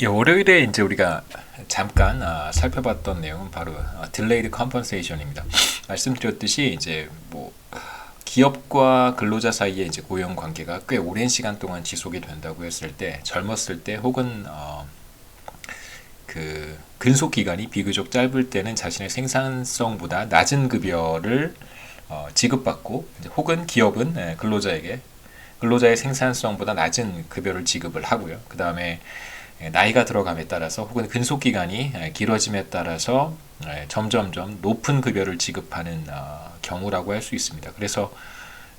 예, 월요일에 이제 우리가 잠깐 살펴봤던 내용은 바로 딜레이드 컴pensation입니다. 말씀드렸듯이 이제 뭐 기업과 근로자 사이에 이제 고용 관계가 꽤 오랜 시간 동안 지속이 된다고 했을 때, 젊었을 때 혹은 그 근속 기간이 비교적 짧을 때는 자신의 생산성보다 낮은 급여를 지급받고, 이제 혹은 기업은 근로자에게 근로자의 생산성보다 낮은 급여를 지급을 하고요. 그 다음에 나이가 들어감에 따라서 혹은 근속 기간이 길어짐에 따라서 점점점 높은 급여를 지급하는 경우라고 할 수 있습니다. 그래서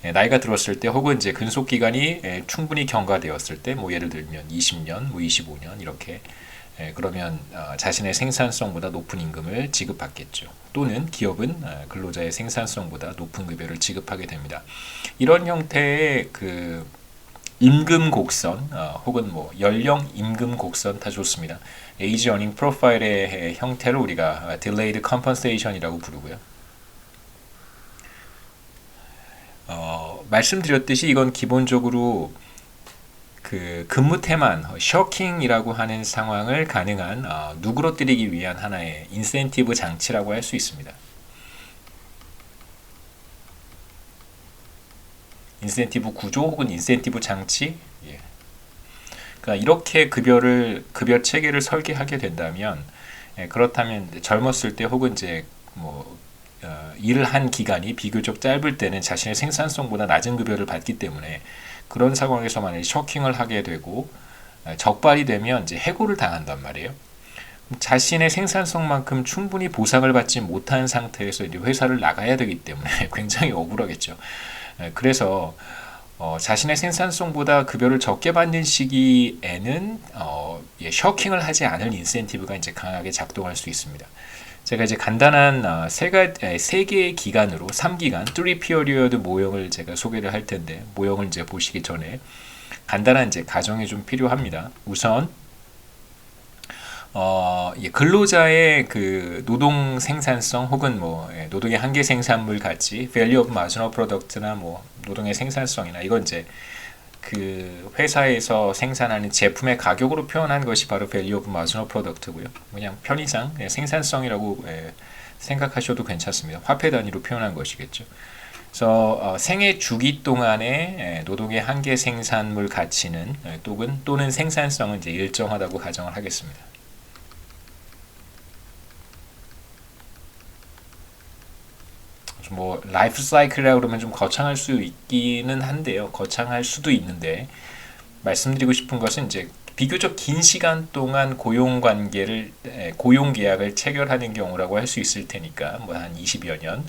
나이가 들었을 때 혹은 이제 근속 기간이 충분히 경과되었을 때, 뭐 예를 들면 20년, 뭐 25년 이렇게, 그러면 자신의 생산성보다 높은 임금을 지급받겠죠. 또는 기업은 근로자의 생산성보다 높은 급여를 지급하게 됩니다. 이런 형태의 그 임금 곡선, 혹은 뭐 연령 임금 곡선 다 좋습니다. 에이지 어닝 프로파일의 형태를 우리가 딜레이드 컴pensation이라고 부르고요. 말씀드렸듯이 이건 기본적으로 그 근무 태만, 셔킹이라고 하는 상황을 가능한 누그러뜨리기 위한 하나의 인센티브 장치라고 할 수 있습니다. 인센티브 구조 혹은 인센티브 장치. 예. 그러니까 이렇게 급여 체계를 설계하게 된다면, 그렇다면 젊었을 때 혹은 이제 뭐 일을 한 기간이 비교적 짧을 때는 자신의 생산성보다 낮은 급여를 받기 때문에, 그런 상황에서 만약에 셔킹을 하게 되고 적발이 되면 이제 해고를 당한단 말이에요. 자신의 생산성만큼 충분히 보상을 받지 못한 상태에서 이제 회사를 나가야 되기 때문에 굉장히 억울하겠죠. 그래서 자신의 생산성보다 급여를 적게 받는 시기에는 셔킹을 하지 않을 인센티브가 이제 강하게 작동할 수 있습니다. 제가 이제 간단한 세 개의 기간으로 3기간 3 피어리어드 모형을 제가 소개를 할 텐데, 모형을 이제 보시기 전에 간단한 이제 가정이 좀 필요합니다. 우선 근로자의 그 노동 생산성 혹은 뭐 노동의 한계 생산물 가치, value of marginal product나 뭐 노동의 생산성이나, 이건 이제 그 회사에서 생산하는 제품의 가격으로 표현한 것이 바로 value of marginal product고요. 그냥 편의상 생산성이라고 생각하셔도 괜찮습니다. 화폐 단위로 표현한 것이겠죠. 그래서 생애 주기 동안의 노동의 한계 생산물 가치는 또는 생산성은 이제 일정하다고 가정을 하겠습니다. 뭐 라이프 사이클이라고 그러면 좀 거창할 수 있기는 한데요. 거창할 수도 있는데, 말씀드리고 싶은 것은 이제 비교적 긴 시간 동안 고용 계약을 체결하는 경우라고 할 수 있을 테니까, 뭐 한 20여 년,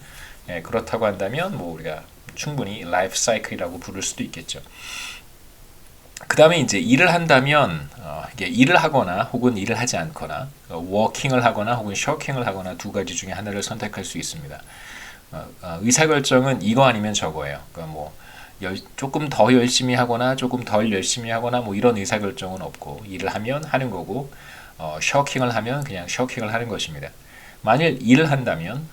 그렇다고 한다면 뭐 우리가 충분히 라이프 사이클이라고 부를 수도 있겠죠. 그 다음에 이제 일을 한다면 이게 일을 하거나 혹은 일을 하지 않거나, 워킹을 하거나 혹은 셔킹을 하거나 두 가지 중에 하나를 선택할 수 있습니다. 의사결정은 이거 아니면 저거예요. 그러니까 뭐 조금 더 열심히 하거나 조금 덜 열심히 하거나 뭐 이런 의사결정은 없고, 일을 하면 하는 거고, 셔킹을 하면 그냥 셔킹을 하는 것입니다. 만일 일을 한다면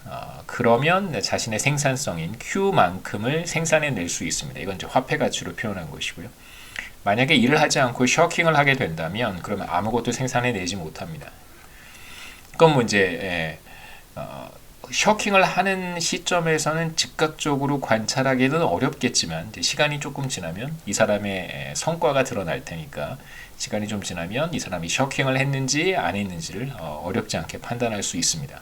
그러면 자신의 생산성인 Q만큼을 생산해낼 수 있습니다. 이건 이제 화폐 가치로 표현한 것이고요. 만약에 일을 하지 않고 셔킹을 하게 된다면 그러면 아무것도 생산해내지 못합니다. 그건 뭐 이제 셔킹을 하는 시점에서는 즉각적으로 관찰하기는 어렵겠지만, 이제 시간이 조금 지나면 이 사람의 성과가 드러날 테니까, 시간이 좀 지나면 이 사람이 셔킹을 했는지 안 했는지를 어렵지 않게 판단할 수 있습니다.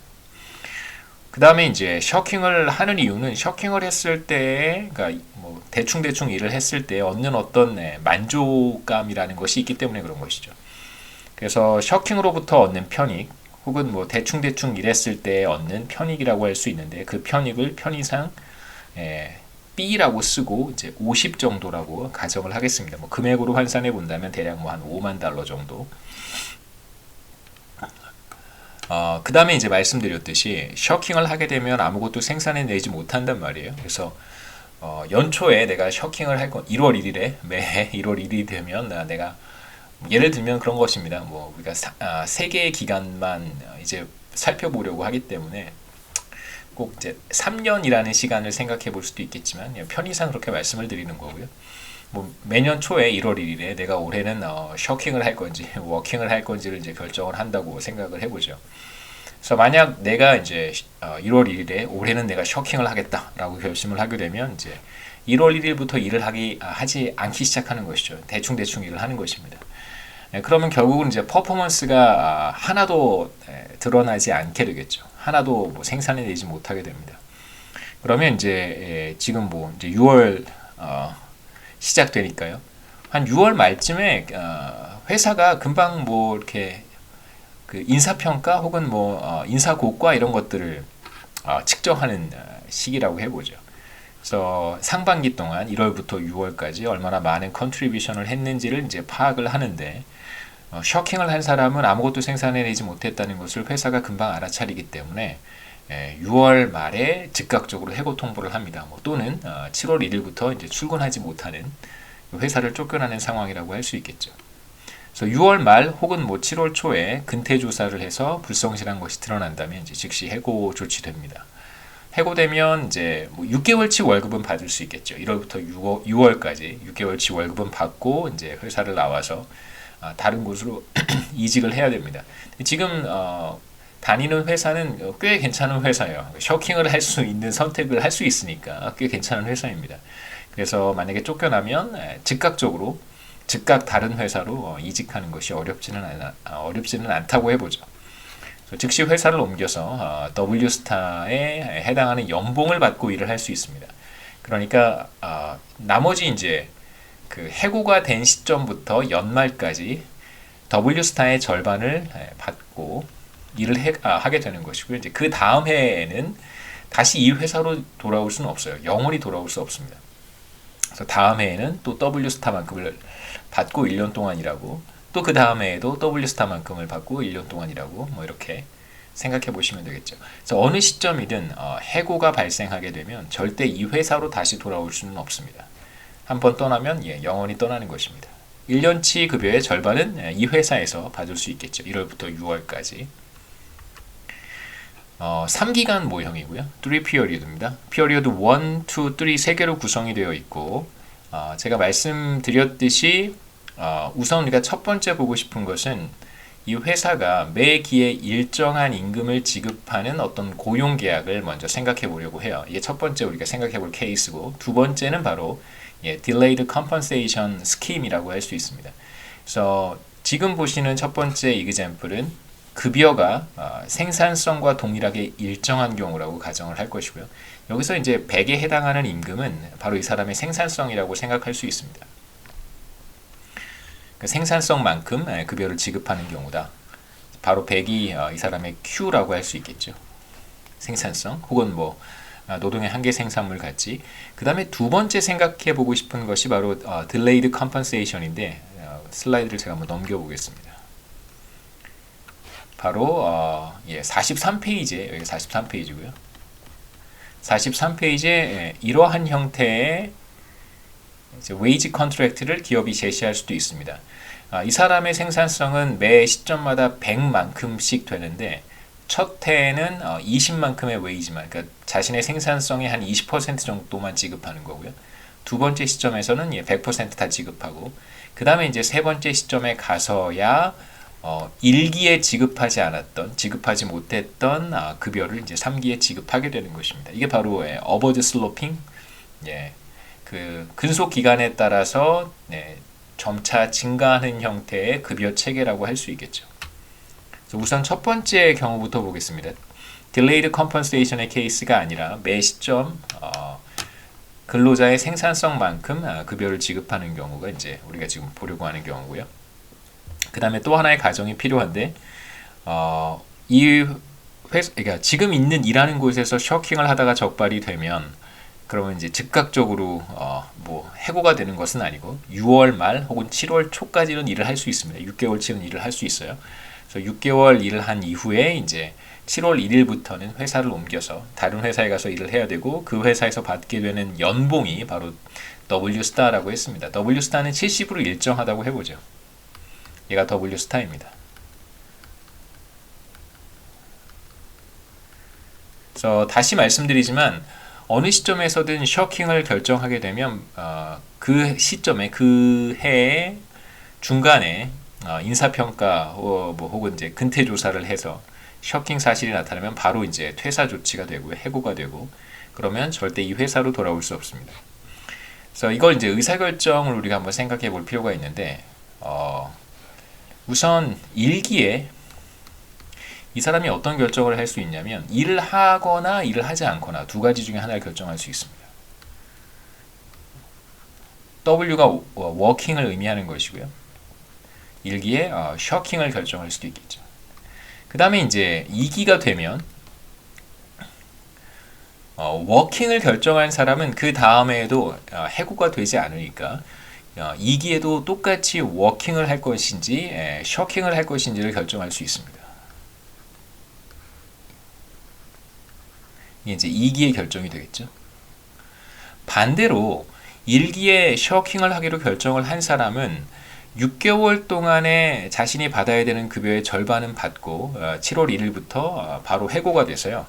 그 다음에 이제 셔킹을 하는 이유는, 셔킹을 했을 때, 그러니까 뭐 대충 일을 했을 때 얻는 어떤 만족감이라는 것이 있기 때문에 그런 것이죠. 그래서 셔킹으로부터 얻는 편익, 혹은 뭐 대충 일했을 때 얻는 편익이라고 할 수 있는데, 그 편익을 편의상 B라고 쓰고 이제 50 정도라고 가정을 하겠습니다. 뭐 금액으로 환산해 본다면 대략 뭐 한 5만 달러 정도. 그 다음에 이제 말씀드렸듯이 셔킹을 하게 되면 아무것도 생산해내지 못한단 말이에요. 그래서 연초에 내가 셔킹을 할 건 1월 1일에 매해 1월 1일이 되면 내가 예를 들면 그런 것입니다. 뭐 우리가 세 개의 기간만 이제 살펴보려고 하기 때문에 꼭 이제 3년이라는 시간을 생각해 볼 수도 있겠지만, 편의상 그렇게 말씀을 드리는 거고요. 뭐 매년 초에 1월 1일에 내가 올해는 쇼킹을 할 건지 워킹을 할 건지를 이제 결정을 한다고 생각을 해보죠. 그래서 만약 내가 이제 1월 1일에 올해는 내가 쇼킹을 하겠다라고 결심을 하게 되면 이제 1월 1일부터 일을 하지 않기 시작하는 것이죠. 대충 일을 하는 것입니다. 그러면 결국은 이제 퍼포먼스가 하나도 드러나지 않게 되겠죠. 하나도 뭐 생산해내지 못하게 됩니다. 그러면 이제 지금 뭐 이제 6월 시작되니까요. 한 6월 말쯤에 회사가 금방 뭐 이렇게 그 인사평가 혹은 뭐 인사고과 이런 것들을 측정하는 시기라고 해보죠. 그래서 상반기 동안 1월부터 6월까지 얼마나 많은 컨트리뷰션을 했는지를 이제 파악을 하는데 쇼킹을 한 사람은 아무것도 생산해내지 못했다는 것을 회사가 금방 알아차리기 때문에 6월 말에 즉각적으로 해고 통보를 합니다. 뭐 또는 7월 1일부터 이제 출근하지 못하는 회사를 쫓겨나는 상황이라고 할 수 있겠죠. 그래서 6월 말 혹은 뭐 7월 초에 근태 조사를 해서 불성실한 것이 드러난다면 이제 즉시 해고 조치됩니다. 해고되면 이제 뭐 6개월치 월급은 받을 수 있겠죠. 1월부터 6월까지 6개월치 월급은 받고 이제 회사를 나와서 다른 곳으로 이직을 해야 됩니다. 지금 다니는 회사는 꽤 괜찮은 회사예요. 쇼킹을 할 수 있는 선택을 할 수 있으니까 꽤 괜찮은 회사입니다. 그래서 만약에 쫓겨나면 즉각 다른 회사로 이직하는 것이 어렵지는 않다고 해보죠. 즉시 회사를 옮겨서 W스타에 해당하는 연봉을 받고 일을 할 수 있습니다. 그러니까 나머지 이제 그 해고가 된 시점부터 연말까지 W스타의 절반을 받고 일을 하게 되는 것이고요. 이제 그 다음 해에는 다시 이 회사로 돌아올 수는 없어요. 영원히 돌아올 수 없습니다. 그래서 다음 해에는 또 W스타만큼을 받고 1년 동안 일하고 또 그 다음 해에도 W스타만큼을 받고 1년 동안 일하고 뭐 이렇게 생각해 보시면 되겠죠. 그래서 어느 시점이든 해고가 발생하게 되면 절대 이 회사로 다시 돌아올 수는 없습니다. 한번 떠나면 영원히 떠나는 것입니다. 1년치 급여의 절반은 이 회사에서 받을 수 있겠죠. 1월부터 6월까지. 3기간 모형이고요. 3 피어리어드입니다. 피어리어드 1, 2, 3 3개로 구성이 되어 있고 제가 말씀드렸듯이 우선 우리가 첫 번째 보고 싶은 것은 이 회사가 매 기에 일정한 임금을 지급하는 어떤 고용계약을 먼저 생각해 보려고 해요. 이게 첫 번째 우리가 생각해 볼 케이스고 두 번째는 바로 Delayed Compensation Scheme이라고 할 수 있습니다. 그래서 지금 보시는 첫 번째 example은 급여가 생산성과 동일하게 일정한 경우라고 가정을 할 것이고요. 여기서 이제 100에 해당하는 임금은 바로 이 사람의 생산성이라고 생각할 수 있습니다. 그 생산성만큼 급여를 지급하는 경우다. 바로 100이 이 사람의 Q라고 할 수 있겠죠. 생산성 혹은 뭐 노동의 한계 생산물 같이. 그 다음에 두 번째 생각해 보고 싶은 것이 바로 Delayed Compensation인데 슬라이드를 제가 한번 넘겨보겠습니다. 바로 43페이지에 여기 43페이지고요. 43페이지에 이러한 형태의 웨이지 컨트랙트를 기업이 제시할 수도 있습니다. 이 사람의 생산성은 매 시점마다 100만큼씩 되는데 첫 해에는 20만큼의 웨이지만, 그러니까 자신의 생산성의 한 20% 정도만 지급하는 거고요. 두 번째 시점에서는 100% 다 지급하고, 그 다음에 이제 세 번째 시점에 가서야 1기에 지급하지 못했던 급여를 이제 3기에 지급하게 되는 것입니다. 이게 바로 어버드 슬로핑, 그 근속 기간에 따라서 점차 증가하는 형태의 급여 체계라고 할 수 있겠죠. 그래서 우선 첫 번째 경우부터 보겠습니다. Delayed Compensation의 케이스가 아니라 매 시점 근로자의 생산성만큼 급여를 지급하는 경우가 이제 우리가 지금 보려고 하는 경우고요. 그 다음에 또 하나의 가정이 필요한데 그러니까 지금 있는 일하는 곳에서 쇼킹을 하다가 적발이 되면 그러면 이제 즉각적으로 뭐 해고가 되는 것은 아니고 6월 말 혹은 7월 초까지는 일을 할 수 있습니다. 6개월치는 일을 할 수 있어요. 그래서 6개월 일을 한 이후에 이제 7월 1일부터는 회사를 옮겨서 다른 회사에 가서 일을 해야 되고 그 회사에서 받게 되는 연봉이 바로 W스타라고 했습니다. W스타는 70으로 일정하다고 해보죠. 얘가 W스타입니다. 그래서 다시 말씀드리지만 어느 시점에서든 쇼킹을 결정하게 되면 그 시점에 그 해의 중간에 인사평가 뭐 혹은 이제 근태 조사를 해서 셔킹 사실이 나타나면 바로 이제 퇴사 조치가 되고요, 해고가 되고 그러면 절대 이 회사로 돌아올 수 없습니다. 그래서 이걸 이제 의사결정을 우리가 한번 생각해 볼 필요가 있는데 우선 일기에 이 사람이 어떤 결정을 할 수 있냐면 일을 하거나 일을 하지 않거나 두 가지 중에 하나를 결정할 수 있습니다. W가 working을 의미하는 것이고요. 일기에 shocking을 결정할 수도 있겠죠. 그 다음에 이제 2기가 되면 working을 결정한 사람은 그 다음에도 해고가 되지 않으니까 2기에도 똑같이 working을 할 것인지 shocking을 할 것인지를 결정할 수 있습니다. 이게 이제 2기의 결정이 되겠죠. 반대로 1기에 shocking을 하기로 결정을 한 사람은 6개월 동안에 자신이 받아야 되는 급여의 절반은 받고 7월 1일부터 바로 해고가 돼서요.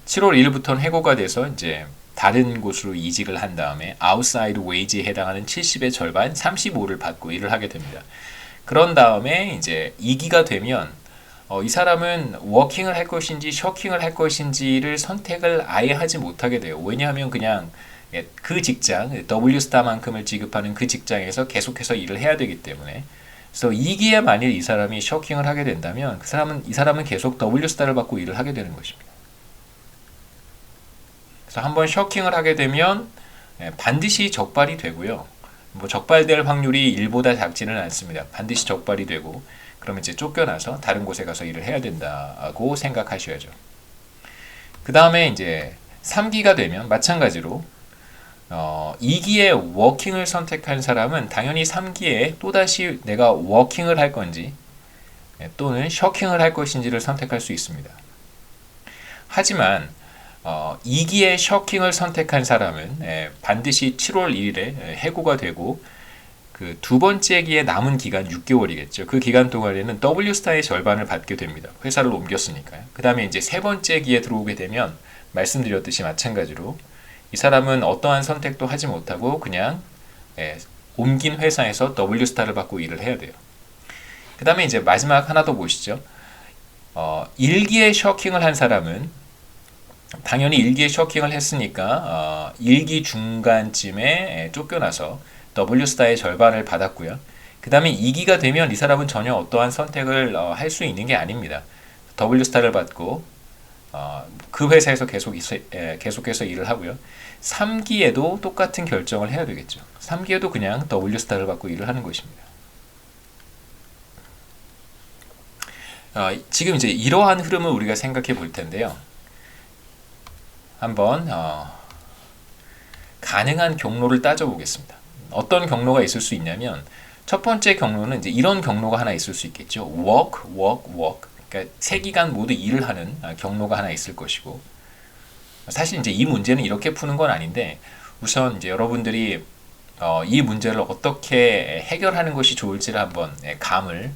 7월 1일부터는 해고가 돼서 이제 다른 곳으로 이직을 한 다음에 outside wage에 해당하는 70의 절반 35를 받고 일을 하게 됩니다. 그런 다음에 이제 2기가 되면 이 사람은 워킹을 할 것인지 쇼킹을 할 것인지를 선택을 아예 하지 못하게 돼요. 왜냐하면 그냥 그 직장, W스타만큼을 지급하는 그 직장에서 계속해서 일을 해야 되기 때문에 그래서 2기에 만일 이 사람이 쇼킹을 하게 된다면 이 사람은 계속 W스타를 받고 일을 하게 되는 것입니다. 그래서 한번 쇼킹을 하게 되면 반드시 적발이 되고요. 뭐 적발될 확률이 1보다 작지는 않습니다. 반드시 적발이 되고 그러면 이제 쫓겨나서 다른 곳에 가서 일을 해야 된다고 생각하셔야죠. 그 다음에 이제 3기가 되면 마찬가지로 2기에 워킹을 선택한 사람은 당연히 3기에 또다시 내가 워킹을 할 건지 또는 쇼킹을 할 것인지를 선택할 수 있습니다. 하지만 2기에 쇼킹을 선택한 사람은 반드시 7월 1일에 해고가 되고 그 두 번째 기에 남은 기간 6개월이겠죠. 그 기간 동안에는 W스타의 절반을 받게 됩니다. 회사를 옮겼으니까요. 그 다음에 이제 세 번째 기에 들어오게 되면 말씀드렸듯이 마찬가지로 이 사람은 어떠한 선택도 하지 못하고 그냥 옮긴 회사에서 W스타를 받고 일을 해야 돼요. 그 다음에 이제 마지막 하나 더 보시죠. 1기에 쇼킹을 한 사람은 당연히 1기에 쇼킹을 했으니까 1기 중간쯤에 쫓겨나서 W스타의 절반을 받았고요. 그 다음에 2기가 되면 이 사람은 전혀 어떠한 선택을 할 수 있는 게 아닙니다. W스타를 받고 그 회사에서 계속해서 일을 하고요. 3기에도 똑같은 결정을 해야 되겠죠. 3기에도 그냥 W스타를 받고 일을 하는 것입니다. 지금 이제 이러한 흐름을 우리가 생각해 볼 텐데요. 한번 가능한 경로를 따져보겠습니다. 어떤 경로가 있을 수 있냐면 첫 번째 경로는 이제 이런 경로가 하나 있을 수 있겠죠. work. 그러니까 세 기간 모두 일을 하는 경로가 하나 있을 것이고 사실 이제 이 문제는 이렇게 푸는 건 아닌데 우선 이제 여러분들이 이 문제를 어떻게 해결하는 것이 좋을지를 한번 감을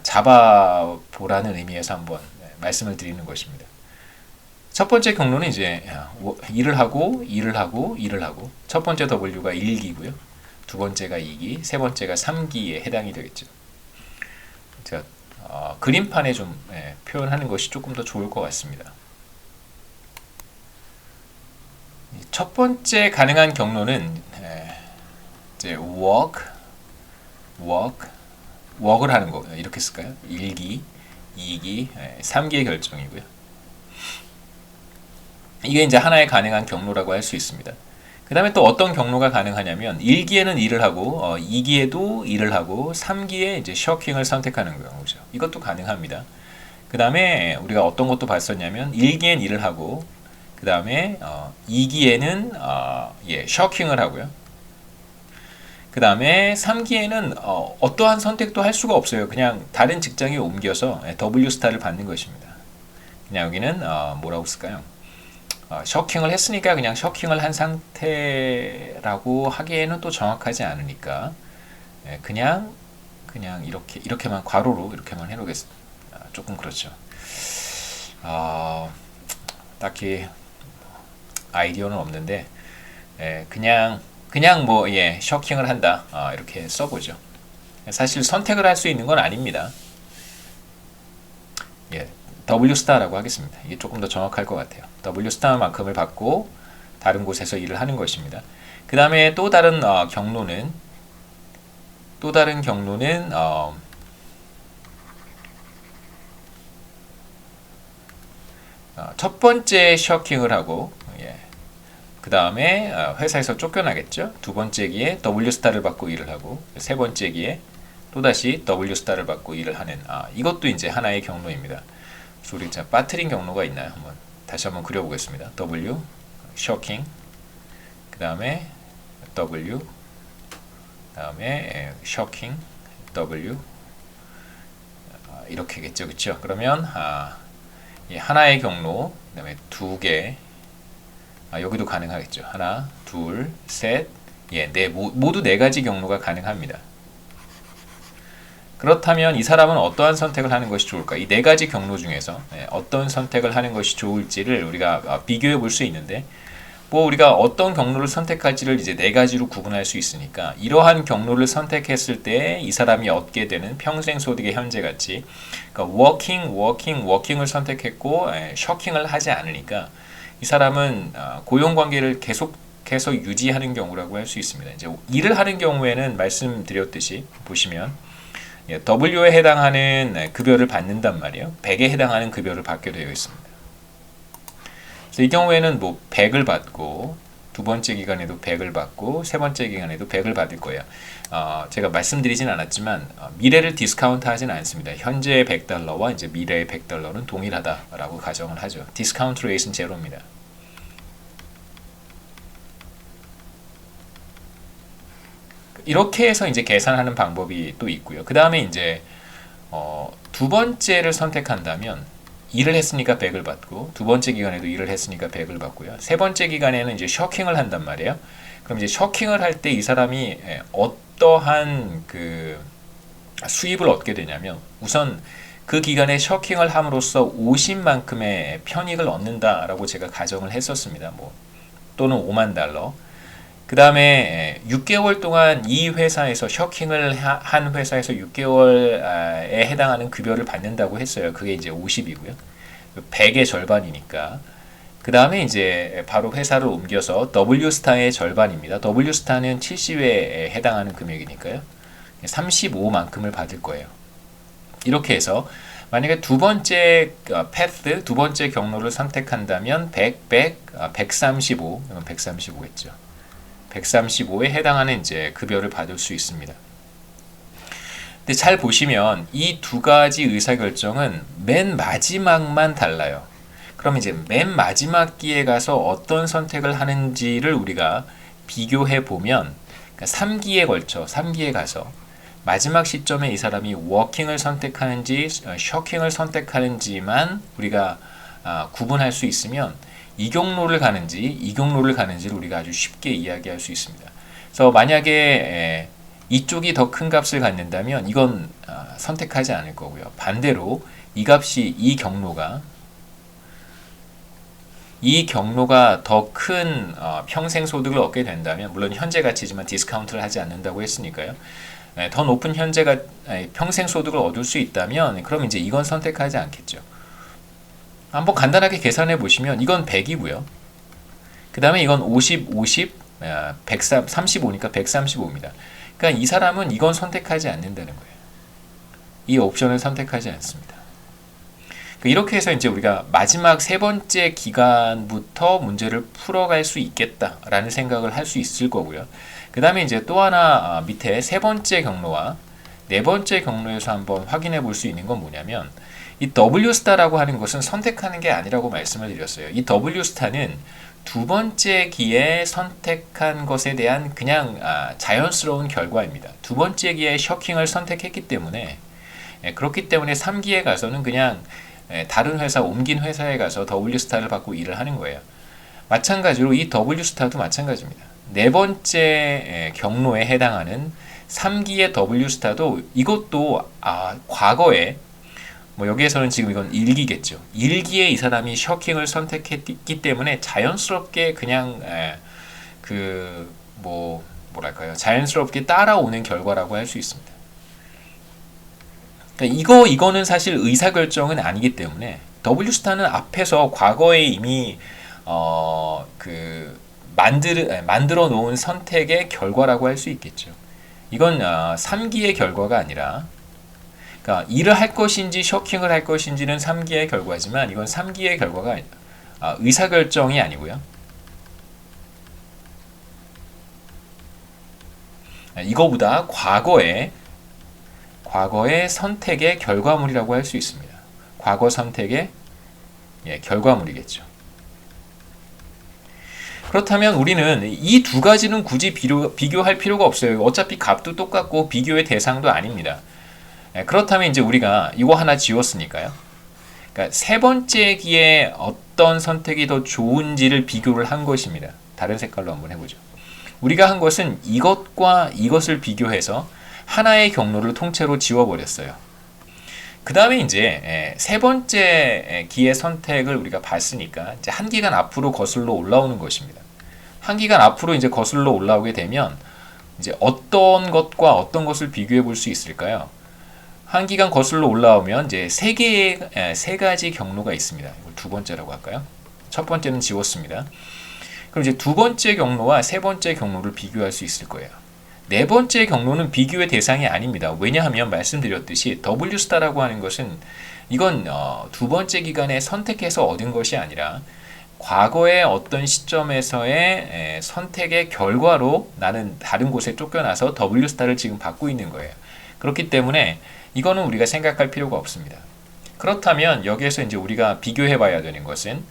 잡아보라는 의미에서 한번 말씀을 드리는 것입니다. 첫 번째 경로는 이제 일을 하고 첫 번째 W가 1기고요. 두 번째가 2기, 세 번째가 3기에 해당이 되겠죠. 제가 그림판에 좀 표현하는 것이 조금 더 좋을 것 같습니다. 첫 번째 가능한 경로는 이제 work을 하는 거 이렇게 쓸까요? 1기, 2기, 3기의 결정이고요. 이게 이제 하나의 가능한 경로라고 할 수 있습니다. 그 다음에 또 어떤 경로가 가능하냐면 1기에는 일을 하고 2기에도 일을 하고 3기에 이제 쇼킹을 선택하는 경우죠. 이것도 가능합니다. 그 다음에 우리가 어떤 것도 봤었냐면 1기엔 일을 하고 그 다음에 2기에는 쇼킹을 하고요. 그 다음에 3기에는 어떠한 선택도 할 수가 없어요. 그냥 다른 직장에 옮겨서 W스타를 받는 것입니다. 그냥 여기는 뭐라고 쓸까요? 쇼킹을 했으니까 그냥 쇼킹을 한 상태라고 하기에는 또 정확하지 않으니까 그냥 이렇게만 괄호로 이렇게만 해놓겠습니다. 조금 그렇죠. 딱히 아이디어는 없는데 그냥 뭐 셔킹을 한다 이렇게 써보죠. 사실 선택을 할 수 있는 건 아닙니다. W 스타라고 하겠습니다. 이게 조금 더 정확할 것 같아요. W 스타만큼을 받고 다른 곳에서 일을 하는 것입니다. 그 다음에 또 다른 경로는 첫 번째 셔킹을 하고 그 다음에 회사에서 쫓겨나겠죠. 두 번째 기에 W 스타를 받고 일을 하고 세 번째 기에 또다시 W 스타를 받고 일을 하는 이것도 이제 하나의 경로입니다. 그래서 우리 자 빠트린 경로가 있나요? 다시 한번 그려보겠습니다. W 셔킹 그 다음에 W 그 다음에 셔킹 W 이렇게겠죠, 그렇죠? 그러면 하나의 경로 그 다음에 두 개 여기도 가능하겠죠. 하나, 둘, 셋, 모두 네 가지 경로가 가능합니다. 그렇다면 이 사람은 어떠한 선택을 하는 것이 좋을까? 이 네 가지 경로 중에서 어떤 선택을 하는 것이 좋을지를 우리가 비교해 볼 수 있는데, 우리가 어떤 경로를 선택할지를 이제 네 가지로 구분할 수 있으니까 이러한 경로를 선택했을 때 이 사람이 얻게 되는 평생 소득의 현재가치, 그러니까 워킹을 선택했고 셔킹을 하지 않으니까 이 사람은 고용관계를 계속해서 유지하는 경우라고 할 수 있습니다. 이제 일을 하는 경우에는 말씀드렸듯이 보시면 W에 해당하는 급여를 받는단 말이에요. 100에 해당하는 급여를 받게 되어 있습니다. 그래서 이 경우에는 100을 받고 두 번째 기간에도 100을 받고 세 번째 기간에도 100을 받을 거예요. 제가 말씀드리진 않았지만 미래를 디스카운트 하진 않습니다. 현재의 $100와 이제 미래의 $100는 동일하다라고 가정을 하죠. 디스카운트 레이트는 제로입니다. 이렇게 해서 이제 계산하는 방법이 또 있고요. 그 다음에 이제 두 번째를 선택한다면 일을 했으니까 100을 받고 두 번째 기간에도 일을 했으니까 100을 받고요. 세 번째 기간에는 이제 셔킹을 한단 말이에요. 그럼 이제 셔킹을 할 때 이 사람이 어떠한 그 수입을 얻게 되냐면 우선 그 기간에 셔킹을 함으로써 50만큼의 편익을 얻는다라고 제가 가정을 했었습니다. 또는 $50,000. 그 다음에 6개월 동안 이 회사에서 셔킹을 한 회사에서 6개월에 해당하는 급여를 받는다고 했어요. 그게 이제 50이고요. 100의 절반이니까. 그 다음에 이제 바로 회사를 옮겨서 W스타의 절반입니다. W스타는 70회에 해당하는 금액이니까요. 35만큼을 받을 거예요. 이렇게 해서 만약에 두 번째 패스, 두 번째 경로를 선택한다면 135, 이건 135겠죠. 135에 해당하는 이제 급여를 받을 수 있습니다. 근데 잘 보시면 이 두 가지 의사결정은 맨 마지막만 달라요. 그럼 이제 맨 마지막 기에 가서 어떤 선택을 하는지를 우리가 비교해 보면 3기에 걸쳐 3기에 가서 마지막 시점에 이 사람이 워킹을 선택하는지 셔킹을 선택하는지만 우리가 구분할 수 있으면 이 경로를 가는지 이 경로를 가는지를 우리가 아주 쉽게 이야기할 수 있습니다. 그래서 만약에 이쪽이 더 큰 값을 갖는다면 이건 선택하지 않을 거고요. 반대로 이 값이 이 경로가 더 큰 평생 소득을 얻게 된다면 물론 현재 가치지만 디스카운트를 하지 않는다고 했으니까요. 더 높은 평생 소득을 얻을 수 있다면 그럼 이제 이건 선택하지 않겠죠. 한번 간단하게 계산해 보시면 이건 100이고요. 그 다음에 이건 50, 35니까 135입니다. 그러니까 이 사람은 이건 선택하지 않는다는 거예요. 이 옵션을 선택하지 않습니다. 이렇게 해서 이제 우리가 마지막 세 번째 기간부터 문제를 풀어갈 수 있겠다라는 생각을 할 수 있을 거고요. 그 다음에 이제 또 하나 밑에 세 번째 경로와 네 번째 경로에서 한번 확인해 볼 수 있는 건 뭐냐면 이 W스타라고 하는 것은 선택하는 게 아니라고 말씀을 드렸어요. 이 W스타는 두 번째 기에 선택한 것에 대한 그냥 자연스러운 결과입니다. 두 번째 기에 셔킹을 선택했기 때문에 그렇기 때문에 3기에 가서는 그냥 다른 회사, 옮긴 회사에 가서 W스타를 받고 일을 하는 거예요. 마찬가지로 이 W스타도 마찬가지입니다. 네 번째 경로에 해당하는 3기의 W스타도 이것도 과거에 뭐 여기에서는 지금 이건 1기겠죠. 1기에 이 사람이 셔킹을 선택했기 때문에 자연스럽게 그냥 뭐랄까요? 자연스럽게 따라오는 결과라고 할 수 있습니다. 그러니까 이거는 사실 의사결정은 아니기 때문에 W스타는 앞에서 과거에 이미 만들어 놓은 선택의 결과라고 할 수 있겠죠. 이건 3기의 결과가 아니라, 그러니까 일을 할 것인지 셔킹을 할 것인지는 3기의 결과지만 이건 3기의 결과가 의사결정이 아니고요. 이거보다 과거의 선택의 결과물이라고 할 수 있습니다. 과거 선택의 결과물이겠죠. 그렇다면 우리는 이 두 가지는 굳이 비교할 필요가 없어요. 어차피 값도 똑같고 비교의 대상도 아닙니다. 그렇다면 이제 우리가 이거 하나 지웠으니까요. 그러니까 세 번째 기에 어떤 선택이 더 좋은지를 비교를 한 것입니다. 다른 색깔로 한번 해보죠. 우리가 한 것은 이것과 이것을 비교해서 하나의 경로를 통째로 지워버렸어요. 그 다음에 이제 세 번째 기의 선택을 우리가 봤으니까 이제 한 기간 앞으로 거슬러 올라오는 것입니다. 한 기간 앞으로 이제 거슬러 올라오게 되면 이제 어떤 것과 어떤 것을 비교해 볼 수 있을까요? 한 기간 거슬러 올라오면 이제 세 가지 경로가 있습니다. 이걸 두 번째라고 할까요? 첫 번째는 지웠습니다. 그럼 이제 두 번째 경로와 세 번째 경로를 비교할 수 있을 거예요. 네 번째 경로는 비교의 대상이 아닙니다. 왜냐하면 말씀드렸듯이 W스타라고 하는 것은 이건 두 번째 기간에 선택해서 얻은 것이 아니라 과거의 어떤 시점에서의 선택의 결과로 나는 다른 곳에 쫓겨나서 W스타를 지금 받고 있는 거예요. 그렇기 때문에 이거는 우리가 생각할 필요가 없습니다. 그렇다면 여기에서 이제 우리가 비교해 봐야 되는 것은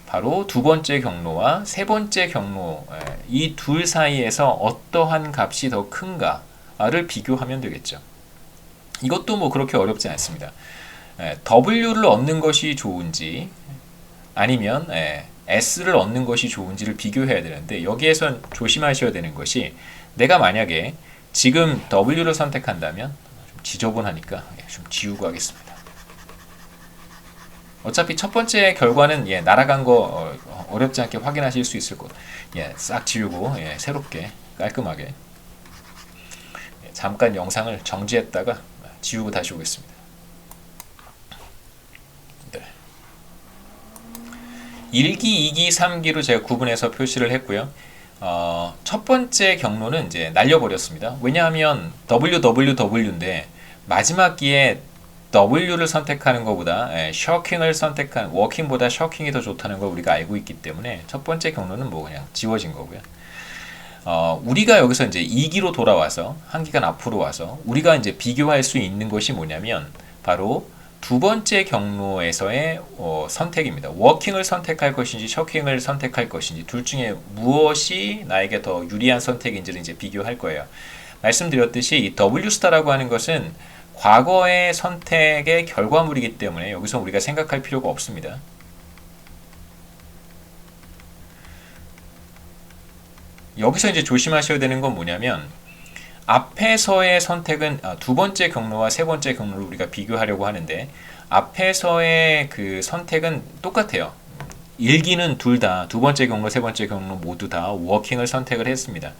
바로 두 번째 경로와 세 번째 경로, 이 둘 사이에서 어떠한 값이 더 큰가를 비교하면 되겠죠. 이것도 뭐 그렇게 어렵지 않습니다. W를 얻는 것이 좋은지 아니면 S를 얻는 것이 좋은지를 비교해야 되는데, 여기에선 조심하셔야 되는 것이, 내가 만약에 지금 W를 선택한다면, 좀 지저분하니까 좀 지우고 하겠습니다. 어차피 첫 번째 결과는 날아간 거 어렵지 않게 확인하실 수 있을 것. 싹 지우고 새롭게 깔끔하게 잠깐 영상을 정지했다가 지우고 다시 오겠습니다. 네. 1기, 2기, 3기로 제가 구분해서 표시를 했고요. 첫 번째 경로는 이제 날려버렸습니다. 왜냐하면 WWW인데 마지막 기에 W를 선택하는 것보다 셔킹을 선택한 워킹보다 셔킹이 더 좋다는 걸 우리가 알고 있기 때문에 첫 번째 경로는 뭐 그냥 지워진 거고요. 우리가 여기서 이제 2기로 돌아와서 한 기간 앞으로 와서 우리가 이제 비교할 수 있는 것이 뭐냐면 바로 두 번째 경로에서의 선택입니다. 워킹을 선택할 것인지 셔킹을 선택할 것인지 둘 중에 무엇이 나에게 더 유리한 선택인지를 이제 비교할 거예요. 말씀드렸듯이 이 W스타라고 하는 것은 과거의 선택의 결과물이기 때문에 여기서 우리가 생각할 필요가 없습니다. 여기서 이제 조심하셔야 되는 건 뭐냐면, 앞에서의 선택은 두 번째 경로와 세 번째 경로를 우리가 비교하려고 하는데, 앞에서의 그 선택은 똑같아요. 1기는 둘 다, 두 번째 경로, 세 번째 경로 모두 다 워킹을 선택을 했습니다.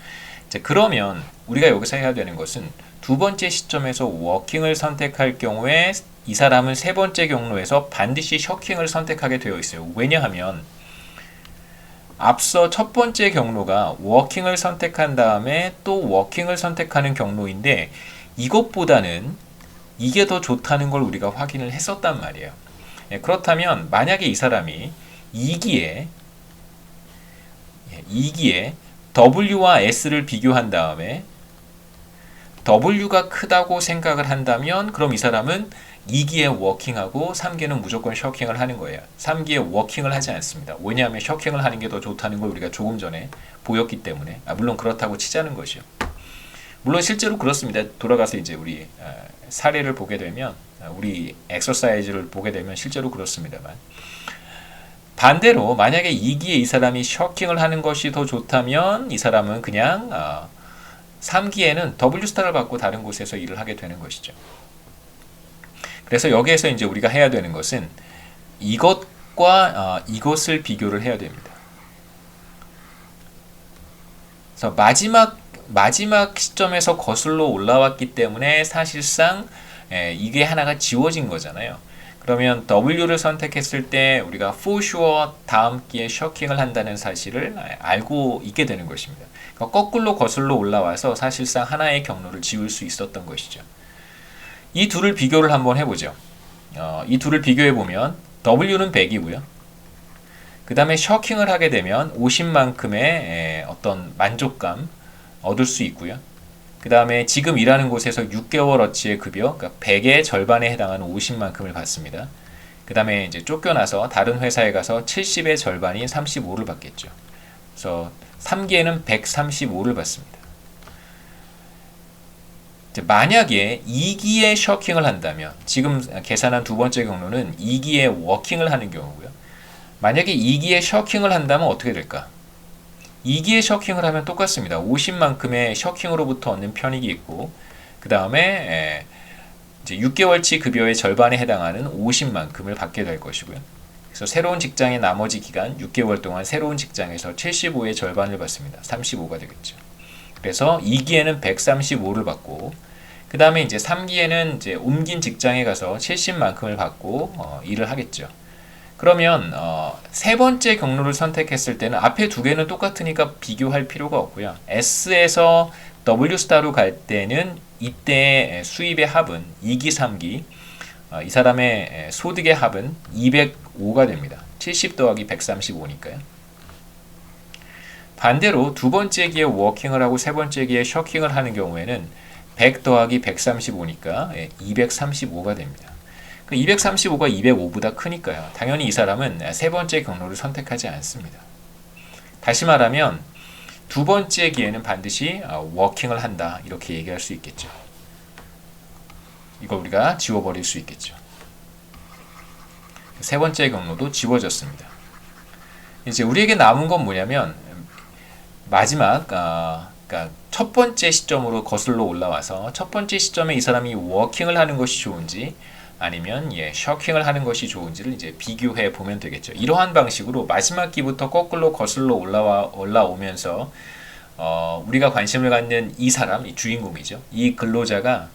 자, 그러면 우리가 여기서 해야 되는 것은 두 번째 시점에서 워킹을 선택할 경우에 이 사람은 세 번째 경로에서 반드시 셔킹을 선택하게 되어 있어요. 왜냐하면 앞서 첫 번째 경로가 워킹을 선택한 다음에 또 워킹을 선택하는 경로인데, 이것보다는 이게 더 좋다는 걸 우리가 확인을 했었단 말이에요. 그렇다면 만약에 이 사람이 2기에 W와 S를 비교한 다음에 W가 크다고 생각을 한다면, 그럼 이 사람은 2기에 워킹하고 3기에는 무조건 셔킹을 하는 거예요. 3기에 워킹을 하지 않습니다. 왜냐하면 셔킹을 하는 게 더 좋다는 걸 우리가 조금 전에 보였기 때문에, 물론 그렇다고 치자는 것이요. 물론 실제로 그렇습니다. 돌아가서 이제 우리 사례를 보게 되면, 우리 엑서사이즈를 보게 되면 실제로 그렇습니다만, 반대로 만약에 2기에 이 사람이 셔킹을 하는 것이 더 좋다면 이 사람은 그냥 3기에는 W스타를 받고 다른 곳에서 일을 하게 되는 것이죠. 그래서 여기에서 이제 우리가 해야 되는 것은 이것과 이것을 비교를 해야 됩니다. 그래서 마지막 시점에서 거슬러 올라왔기 때문에 사실상 이게 하나가 지워진 거잖아요. 그러면 W를 선택했을 때 우리가 for sure 다음 기에 셔킹을 한다는 사실을 알고 있게 되는 것입니다. 그러니까 거꾸로 거슬러 올라와서 사실상 하나의 경로를 지울 수 있었던 것이죠. 이 둘을 비교를 한번 해보죠. 이 둘을 비교해 보면 W는 100이고요. 그 다음에 셔킹을 하게 되면 50만큼의 어떤 만족감 얻을 수 있고요. 그 다음에 지금 일하는 곳에서 6개월어치의 급여, 그러니까 100의 절반에 해당하는 50만큼을 받습니다. 그 다음에 이제 쫓겨나서 다른 회사에 가서 70의 절반인 35를 받겠죠. 그래서 3기에는 135를 받습니다. 이제 만약에 2기에 셔킹을 한다면, 지금 계산한 두 번째 경로는 2기에 워킹을 하는 경우고요. 만약에 2기에 셔킹을 한다면 어떻게 될까? 2기에 셔킹을 하면 똑같습니다. 50만큼의 셔킹으로부터 얻는 편익이 있고, 그 다음에 이제 6개월치 급여의 절반에 해당하는 50만큼을 받게 될 것이고요. 그래서 새로운 직장의 나머지 기간 6개월 동안 새로운 직장에서 75의 절반을 받습니다. 35가 되겠죠. 그래서 2기에는 135를 받고, 그 다음에 이제 3기에는 이제 옮긴 직장에 가서 70만큼을 받고 일을 하겠죠. 그러면 세 번째 경로를 선택했을 때는 앞에 두 개는 똑같으니까 비교할 필요가 없고요. S에서 W스타로 갈 때는 이때 수입의 합은 2기, 3기 이 사람의 소득의 합은 205가 됩니다. 70 더하기 135니까요. 반대로 두 번째 기에 워킹을 하고 세 번째 기에 셔킹을 하는 경우에는 100 더하기 135니까 235가 됩니다. 235가 205보다 크니까요. 당연히 이 사람은 세 번째 경로를 선택하지 않습니다. 다시 말하면 두 번째 기에는 반드시 워킹을 한다 이렇게 얘기할 수 있겠죠. 이걸 우리가 지워버릴 수 있겠죠. 세 번째 경로도 지워졌습니다. 이제 우리에게 남은 건 뭐냐면 마지막 그러니까 첫 번째 시점으로 거슬러 올라와서 첫 번째 시점에 이 사람이 워킹을 하는 것이 좋은지 아니면 셔킹을 하는 것이 좋은지를 이제 비교해 보면 되겠죠. 이러한 방식으로 마지막 기부터 거꾸로 거슬러 올라오면서 우리가 관심을 갖는 이 사람, 이 주인공이죠. 이 근로자가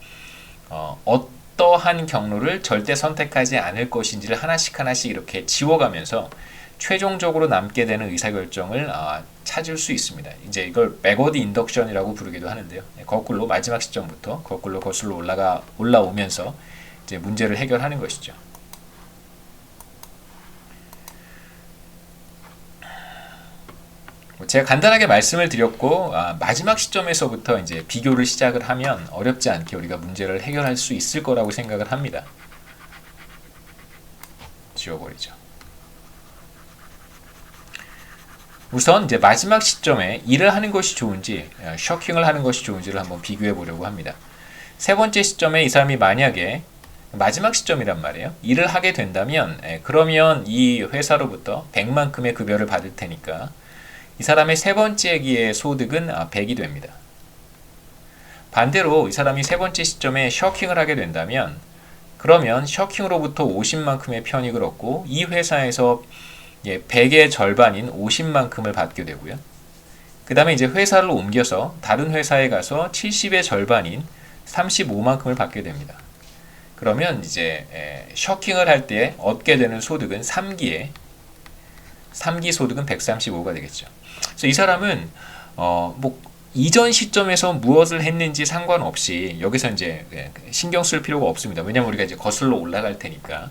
어떠한 경로를 절대 선택하지 않을 것인지를 하나씩 이렇게 지워가면서 최종적으로 남게 되는 의사결정을 찾을 수 있습니다. 이제 이걸 백워드 인덕션이라고 부르기도 하는데요. 거꾸로 마지막 시점부터 거꾸로 거슬러 올라오면서 이제 문제를 해결하는 것이죠. 제가 간단하게 말씀을 드렸고 마지막 시점에서부터 이제 비교를 시작을 하면 어렵지 않게 우리가 문제를 해결할 수 있을 거라고 생각을 합니다. 지워버리죠. 우선 이제 마지막 시점에 일을 하는 것이 좋은지 셔킹을 하는 것이 좋은지를 한번 비교해 보려고 합니다. 세 번째 시점에 이 사람이 만약에 마지막 시점이란 말이에요. 일을 하게 된다면 그러면 이 회사로부터 100만큼의 급여를 받을 테니까 이 사람의 세 번째 기의 소득은 100이 됩니다. 반대로 이 사람이 세 번째 시점에 셔킹을 하게 된다면 그러면 셔킹으로부터 50만큼의 편익을 얻고 이 회사에서 100의 절반인 50만큼을 받게 되고요. 그 다음에 이제 회사를 옮겨서 다른 회사에 가서 70의 절반인 35만큼을 받게 됩니다. 그러면 이제 셔킹을 할 때 얻게 되는 소득은 3기 소득은 135가 되겠죠. 그래서 이 사람은 뭐 이전 시점에서 무엇을 했는지 상관없이 여기서 이제 신경 쓸 필요가 없습니다. 왜냐면 우리가 이제 거슬러 올라갈 테니까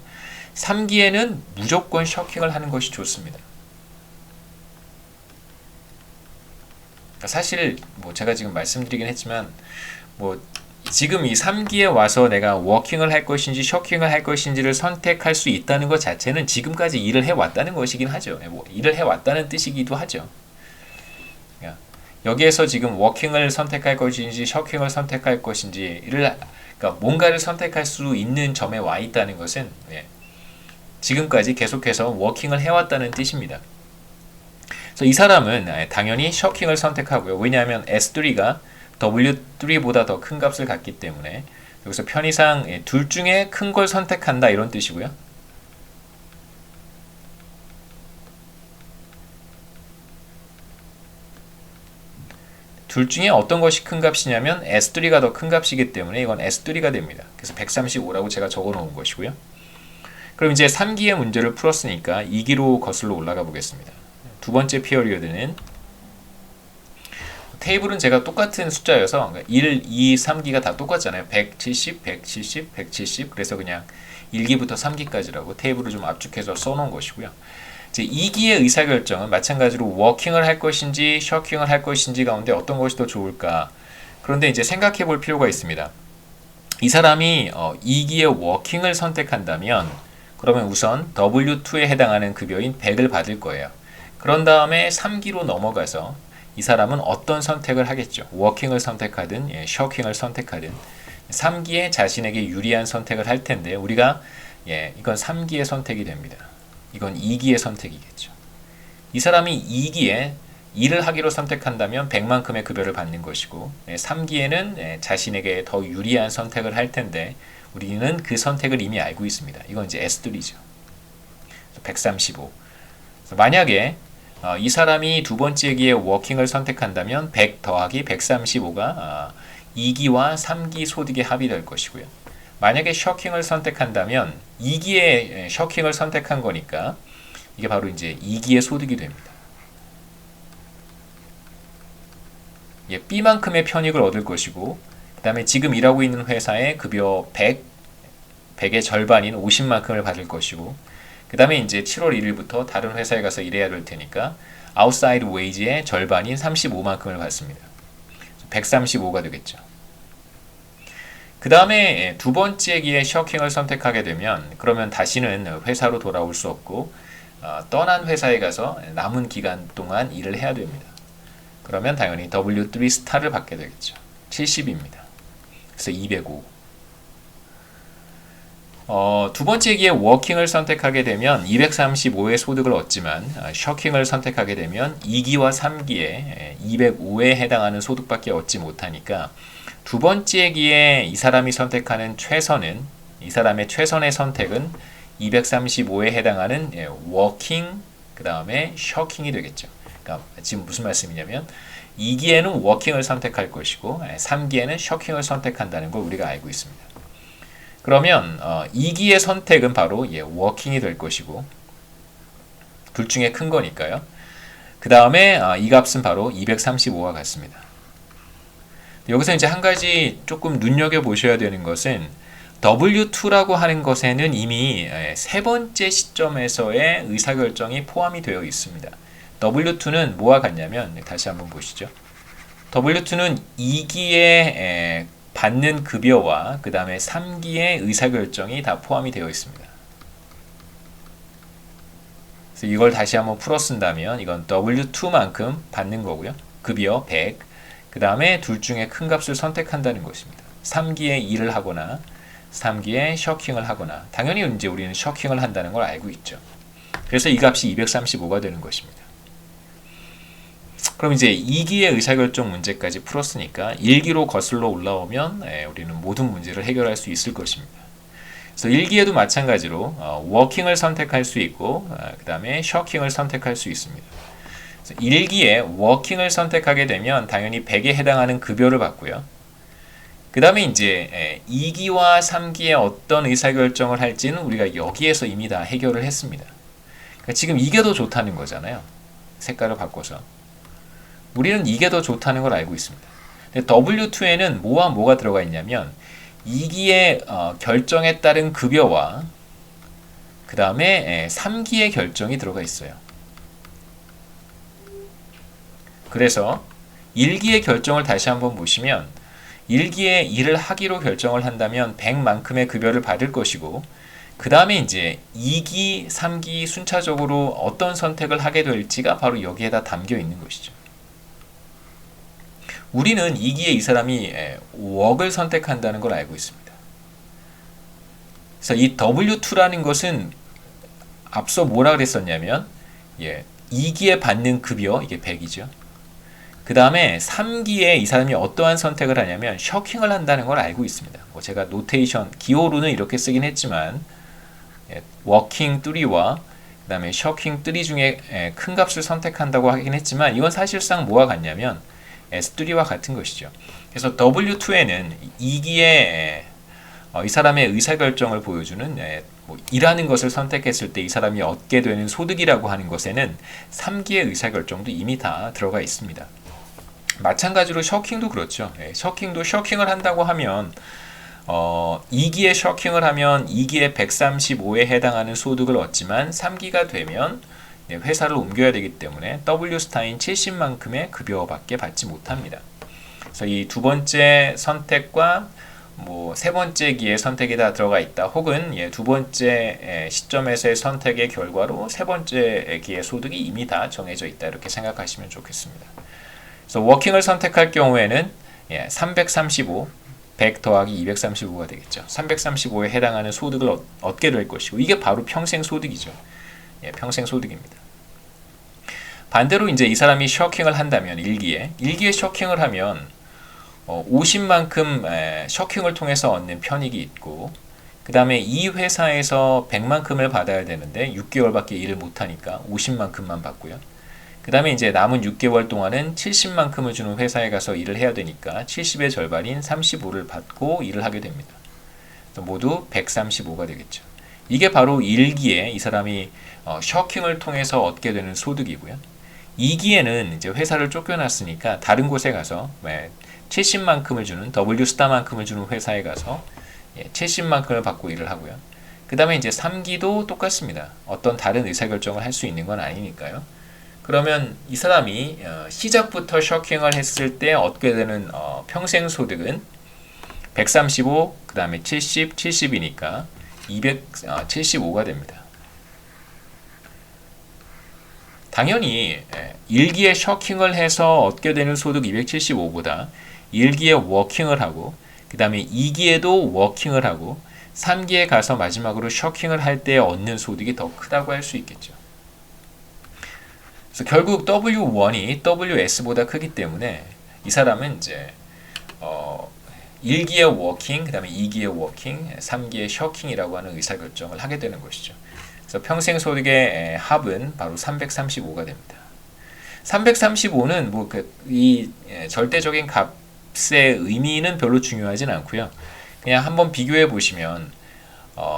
3기에는 무조건 셔킹을 하는 것이 좋습니다. 사실 뭐 제가 지금 말씀드리긴 했지만 뭐 지금 이 3기에 와서 내가 워킹을 할 것인지 셔킹을 할 것인지를 선택할 수 있다는 것 자체는 지금까지 일을 해왔다는 것이긴 하죠. 뭐 일을 해왔다는 뜻이기도 하죠. 여기에서 지금 워킹을 선택할 것인지 셔킹을 선택할 것인지를 그러니까 뭔가를 선택할 수 있는 점에 와 있다는 것은 지금까지 계속해서 워킹을 해왔다는 뜻입니다. 그래서 이 사람은 당연히 셔킹을 선택하고요. 왜냐하면 S3가 W3보다 더 큰 값을 갖기 때문에 여기서 편의상 둘 중에 큰 걸 선택한다 이런 뜻이고요. 둘 중에 어떤 것이 큰 값이냐면 S3가 더 큰 값이기 때문에 이건 S3가 됩니다. 그래서 135라고 제가 적어 놓은 것이고요. 그럼 이제 3기의 문제를 풀었으니까 2기로 거슬러 올라가 보겠습니다. 두 번째 피어리어드는 테이블은 제가 똑같은 숫자여서 1, 2, 3기가 다 똑같잖아요. 170, 170, 170 그래서 그냥 1기부터 3기까지라고 테이블을 좀 압축해서 써놓은 것이고요. 이제 2기의 의사결정은 마찬가지로 워킹을 할 것인지 셔킹을 할 것인지 가운데 어떤 것이 더 좋을까. 그런데 이제 생각해 볼 필요가 있습니다. 이 사람이 2기의 워킹을 선택한다면 그러면 우선 W2에 해당하는 급여인 100을 받을 거예요. 그런 다음에 3기로 넘어가서 이 사람은 어떤 선택을 하겠죠. 워킹을 선택하든 셔킹을 선택하든 3기에 자신에게 유리한 선택을 할 텐데 우리가 이건 3기의 선택이 됩니다. 이건 2기의 선택이겠죠. 이 사람이 2기에 일을 하기로 선택한다면 100만큼의 급여를 받는 것이고 3기에는 자신에게 더 유리한 선택을 할 텐데 우리는 그 선택을 이미 알고 있습니다. 이건 이제 S3죠. 135. 만약에 이 사람이 두 번째 기에 워킹을 선택한다면 100 더하기 135가 2기와 3기 소득의 합이 될 것이고요. 만약에 셔킹을 선택한다면 2기에 셔킹을 선택한 거니까 이게 바로 이제 2기의 소득이 됩니다. B만큼의 편익을 얻을 것이고 그 다음에 지금 일하고 있는 회사의 급여 100의 절반인 50만큼을 받을 것이고 그 다음에 이제 7월 1일부터 다른 회사에 가서 일해야 될 테니까 아웃사이드 웨이지의 절반인 35만큼을 받습니다. 135가 되겠죠. 그 다음에 두 번째 기에 셔킹을 선택하게 되면 그러면 다시는 회사로 돌아올 수 없고 떠난 회사에 가서 남은 기간 동안 일을 해야 됩니다. 그러면 당연히 W3 스타를 받게 되겠죠. 70입니다. 그래서 205. 두 번째 기에 워킹을 선택하게 되면 235의 소득을 얻지만 셔킹을 선택하게 되면 2기와 3기에 205에 해당하는 소득밖에 얻지 못하니까 두 번째 기에 이 사람이 선택하는 최선은 이 사람의 최선의 선택은 235에 해당하는 워킹 그 다음에 셔킹이 되겠죠. 그러니까 지금 무슨 말씀이냐면 2기에는 워킹을 선택할 것이고 3기에는 셔킹을 선택한다는 걸 우리가 알고 있습니다. 그러면 2기의 선택은 바로 워킹이 될 것이고 둘 중에 큰 거니까요. 그 다음에 이 값은 바로 235와 같습니다. 여기서 이제 한 가지 조금 눈여겨보셔야 되는 것은 W2라고 하는 것에는 이미 세 번째 시점에서의 의사결정이 포함이 되어 있습니다. W2는 뭐와 같냐면 다시 한번 보시죠. W2는 2기에 받는 급여와 그 다음에 3기의 의사결정이 다 포함이 되어 있습니다. 그래서 이걸 다시 한번 풀어 쓴다면 이건 W2만큼 받는 거고요. 급여 100. 그 다음에 둘 중에 큰 값을 선택한다는 것입니다. 3기에 일을 하거나 3기에 셔킹을 하거나 당연히 이제 우리는 셔킹을 한다는 걸 알고 있죠. 그래서 이 값이 235가 되는 것입니다. 그럼 이제 2기의 의사결정 문제까지 풀었으니까 1기로 거슬러 올라오면 우리는 모든 문제를 해결할 수 있을 것입니다. 그래서 1기에도 마찬가지로 워킹을 선택할 수 있고 그 다음에 셔킹을 선택할 수 있습니다. 1기에 워킹을 선택하게 되면 당연히 100에 해당하는 급여를 받고요. 그 다음에 이제 2기와 3기에 어떤 의사결정을 할지는 우리가 여기에서 이미 다 해결을 했습니다. 그러니까 지금 이게 더 좋다는 거잖아요. 색깔을 바꿔서. 우리는 이게 더 좋다는 걸 알고 있습니다. 근데 W2에는 뭐와 뭐가 들어가 있냐면 2기의 결정에 따른 급여와 그 다음에 3기의 결정이 들어가 있어요. 그래서 1기의 결정을 다시 한번 보시면 1기에 일을 하기로 결정을 한다면 100만큼의 급여를 받을 것이고 그 다음에 이제 2기, 3기 순차적으로 어떤 선택을 하게 될지가 바로 여기에다 담겨 있는 것이죠. 우리는 2기에 이 사람이 웍을 선택한다는 걸 알고 있습니다. 그래서 이 W2라는 것은 앞서 뭐라 그랬었냐면 2기에 받는 급여 이게 100이죠. 그 다음에 3기에 이 사람이 어떠한 선택을 하냐면 셔킹을 한다는 걸 알고 있습니다. 뭐 제가 노테이션 기호로는 이렇게 쓰긴 했지만 워킹 3와 그 다음에 셔킹 3 중에 큰 값을 선택한다고 하긴 했지만 이건 사실상 뭐와 같냐면 S3와 같은 것이죠. 그래서 W2에는 2기에 이 사람의 의사결정을 보여주는 뭐 일하는 것을 선택했을 때 이 사람이 얻게 되는 소득이라고 하는 것에는 3기의 의사결정도 이미 다 들어가 있습니다. 마찬가지로 셔킹도 그렇죠. 셔킹도 셔킹을 한다고 하면 2기에 셔킹을 하면 2기에 135에 해당하는 소득을 얻지만 3기가 되면 회사를 옮겨야 되기 때문에 W 스타인 70만큼의 급여밖에 받지 못합니다. 그래서 이 두 번째 선택과 뭐 세 번째 기의 선택이 다 들어가 있다. 혹은 두 번째 시점에서의 선택의 결과로 세 번째 기의 소득이 이미 다 정해져 있다. 이렇게 생각하시면 좋겠습니다. 그래서 워킹을 선택할 경우에는 335, 100 더하기 235가 되겠죠. 335에 해당하는 소득을 얻게 될 것이고 이게 바로 평생 소득이죠. 평생 소득입니다. 반대로 이제 이 사람이 셔킹을 한다면 1기에 셔킹을 하면 50만큼 셔킹을 통해서 얻는 편익이 있고 그 다음에 이 회사에서 100만큼을 받아야 되는데 6개월밖에 일을 못하니까 50만큼만 받고요. 그 다음에 이제 남은 6개월 동안은 70만큼을 주는 회사에 가서 일을 해야 되니까 70의 절반인 35를 받고 일을 하게 됩니다. 모두 135가 되겠죠. 이게 바로 1기에 이 사람이 셔킹을 통해서 얻게 되는 소득이고요. 2기에는 이제 회사를 쫓겨났으니까 다른 곳에 가서 70만큼을 주는 W스타만큼을 주는 회사에 가서 70만큼을 받고 일을 하고요. 그 다음에 이제 3기도 똑같습니다. 어떤 다른 의사결정을 할 수 있는 건 아니니까요. 그러면 이 사람이 시작부터 셔킹을 했을 때 얻게 되는 평생 소득은 135, 그 다음에 70, 70이니까 275가 됩니다. 당연히 1기에 셔킹을 해서 얻게 되는 소득 275보다 1기에 워킹을 하고 그 다음에 2기에도 워킹을 하고 3기에 가서 마지막으로 셔킹을 할 때 얻는 소득이 더 크다고 할 수 있겠죠. 그래서 결국 W1이 WS보다 크기 때문에 이 사람은 이제 1기의 워킹, 그 다음에 2기의 워킹, 3기의 셔킹이라고 하는 의사결정을 하게 되는 것이죠. 그래서 평생 소득의 합은 바로 335가 됩니다. 335는 뭐 이 절대적인 값의 의미는 별로 중요하진 않고요. 그냥 한번 비교해 보시면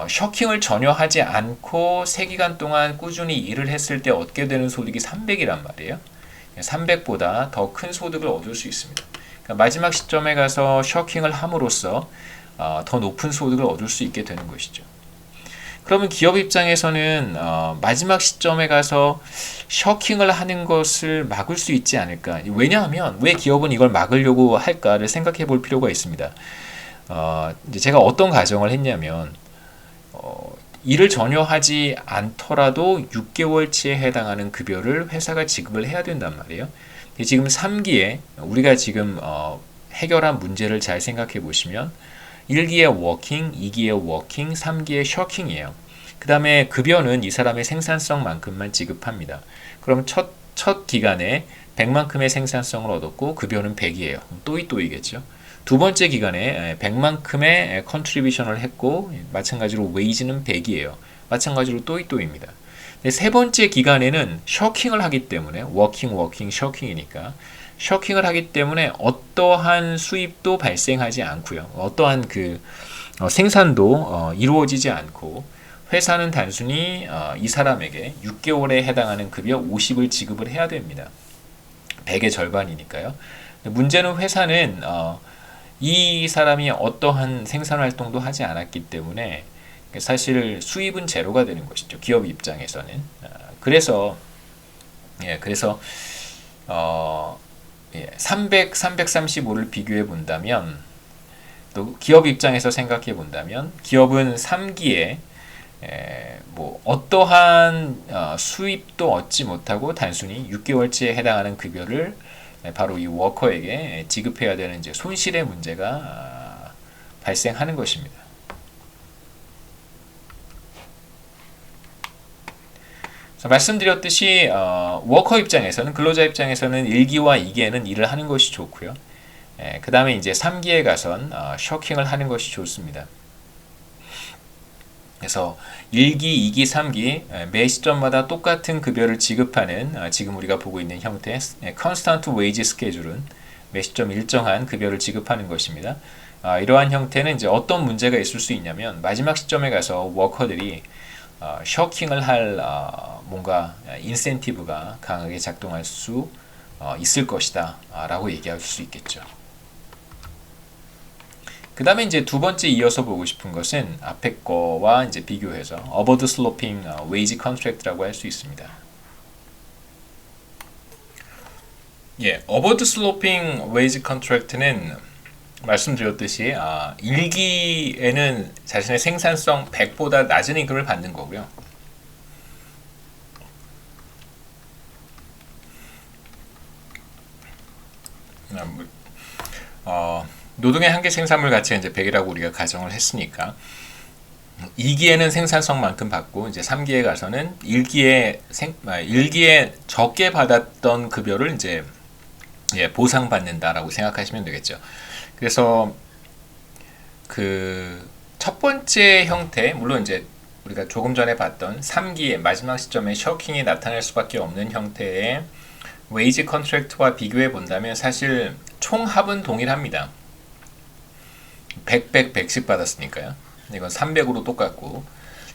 셔킹을 전혀 하지 않고 3기간 동안 꾸준히 일을 했을 때 얻게 되는 소득이 300이란 말이에요. 300보다 더 큰 소득을 얻을 수 있습니다. 그러니까 마지막 시점에 가서 셔킹을 함으로써 더 높은 소득을 얻을 수 있게 되는 것이죠. 그러면 기업 입장에서는 마지막 시점에 가서 셔킹을 하는 것을 막을 수 있지 않을까? 왜냐하면 왜 기업은 이걸 막으려고 할까를 생각해 볼 필요가 있습니다. 이제 제가 어떤 가정을 했냐면 일을 전혀 하지 않더라도 6개월치에 해당하는 급여를 회사가 지급을 해야 된단 말이에요. 지금 3기에 우리가 지금 해결한 문제를 잘 생각해 보시면 1기의 워킹, 2기의 워킹, 3기의 셔킹이에요. 그 다음에 급여는 이 사람의 생산성만큼만 지급합니다. 그럼 첫 기간에 100만큼의 생산성을 얻었고 급여는 100이에요. 또이또이겠죠. 두 번째 기간에 100만큼의 컨트리뷰션을 했고 마찬가지로 웨이지는 100이에요. 마찬가지로 또이또이입니다. 세 번째 기간에는 셔킹을 하기 때문에 워킹, 셔킹이니까 셔킹을 하기 때문에 어떠한 수입도 발생하지 않고요. 어떠한 생산도 이루어지지 않고 회사는 단순히 이 사람에게 6개월에 해당하는 급여 50을 지급을 해야 됩니다. 100의 절반이니까요. 문제는 회사는 이 사람이 어떠한 생산활동도 하지 않았기 때문에 사실 수입은 제로가 되는 것이죠. 기업 입장에서는. 그래서 300, 335를 비교해 본다면 또 기업 입장에서 생각해 본다면 기업은 3기에 뭐 어떠한 수입도 얻지 못하고 단순히 6개월치에 해당하는 급여를 바로 이 워커에게 지급해야 되는 이제 손실의 문제가 발생하는 것입니다. 말씀드렸듯이 워커 입장에서는 근로자 입장에서는 1기와 2기에는 일을 하는 것이 좋고요. 그 다음에 이제 3기에 가선 셔킹을 하는 것이 좋습니다. 그래서 1기, 2기, 3기 매 시점마다 똑같은 급여를 지급하는 지금 우리가 보고 있는 형태의 Constant Wage Schedule은 매 시점 일정한 급여를 지급하는 것입니다. 이러한 형태는 이제 어떤 문제가 있을 수 있냐면 마지막 시점에 가서 워커들이 셔킹을 할 뭔가 인센티브가 강하게 작동할 수 있을 것이다 라고 얘기할 수 있겠죠. 그 다음에 이제 두 번째 이어서 보고 싶은 것은 앞에 거와 이제 비교해서 Above Sloping Wage Contract라고 할 수 있습니다. 예, Above Sloping Wage Contract는 말씀드렸듯이 1기에는 자신의 생산성 100보다 낮은 임금을 받는 거고요. 노동의 한계 생산물 가치가 이제 100이라고 우리가 가정을 했으니까 2기에는 생산성만큼 받고 이제 3기에 가서는 1기에 적게 받았던 급여를 이제 보상받는다라고 생각하시면 되겠죠. 그래서 그 첫 번째 형태, 물론 이제 우리가 조금 전에 봤던 3기의 마지막 시점에 셔킹이 나타날 수밖에 없는 형태의 웨이지 컨트랙트와 비교해 본다면 사실 총합은 동일합니다. 100, 100씩 받았으니까요. 이건 300으로 똑같고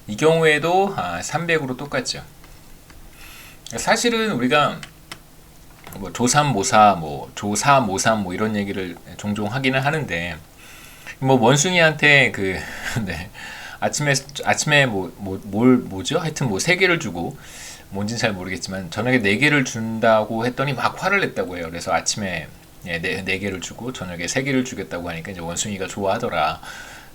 이 경우에도 300으로 똑같죠. 사실은 우리가 뭐 조삼모사, 뭐 조사모삼 뭐 이런 얘기를 종종 하기는 하는데 뭐 원숭이한테 네, 아침에 뭐죠? 하여튼 뭐 3개를 주고 뭔지는 잘 모르겠지만 저녁에 4개를 준다고 했더니 막 화를 냈다고 해요. 그래서 아침에 4개를 주고 저녁에 3개를 주겠다고 하니까 이제 원숭이가 좋아하더라.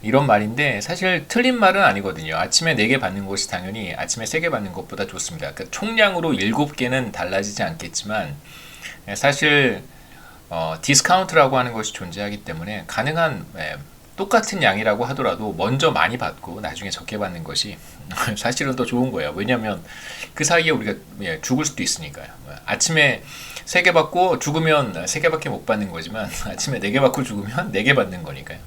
이런 말인데 사실 틀린 말은 아니거든요. 아침에 4개 받는 것이 당연히 아침에 3개 받는 것보다 좋습니다. 그러니까 총량으로 7개는 달라지지 않겠지만 사실 디스카운트라고 하는 것이 존재하기 때문에 가능한 똑같은 양이라고 하더라도 먼저 많이 받고 나중에 적게 받는 것이 사실은 더 좋은 거예요. 왜냐하면 그 사이에 우리가 죽을 수도 있으니까요. 아침에 3개 받고 죽으면 3개밖에 못 받는 거지만 아침에 4개 받고 죽으면 4개 받는 거니까요.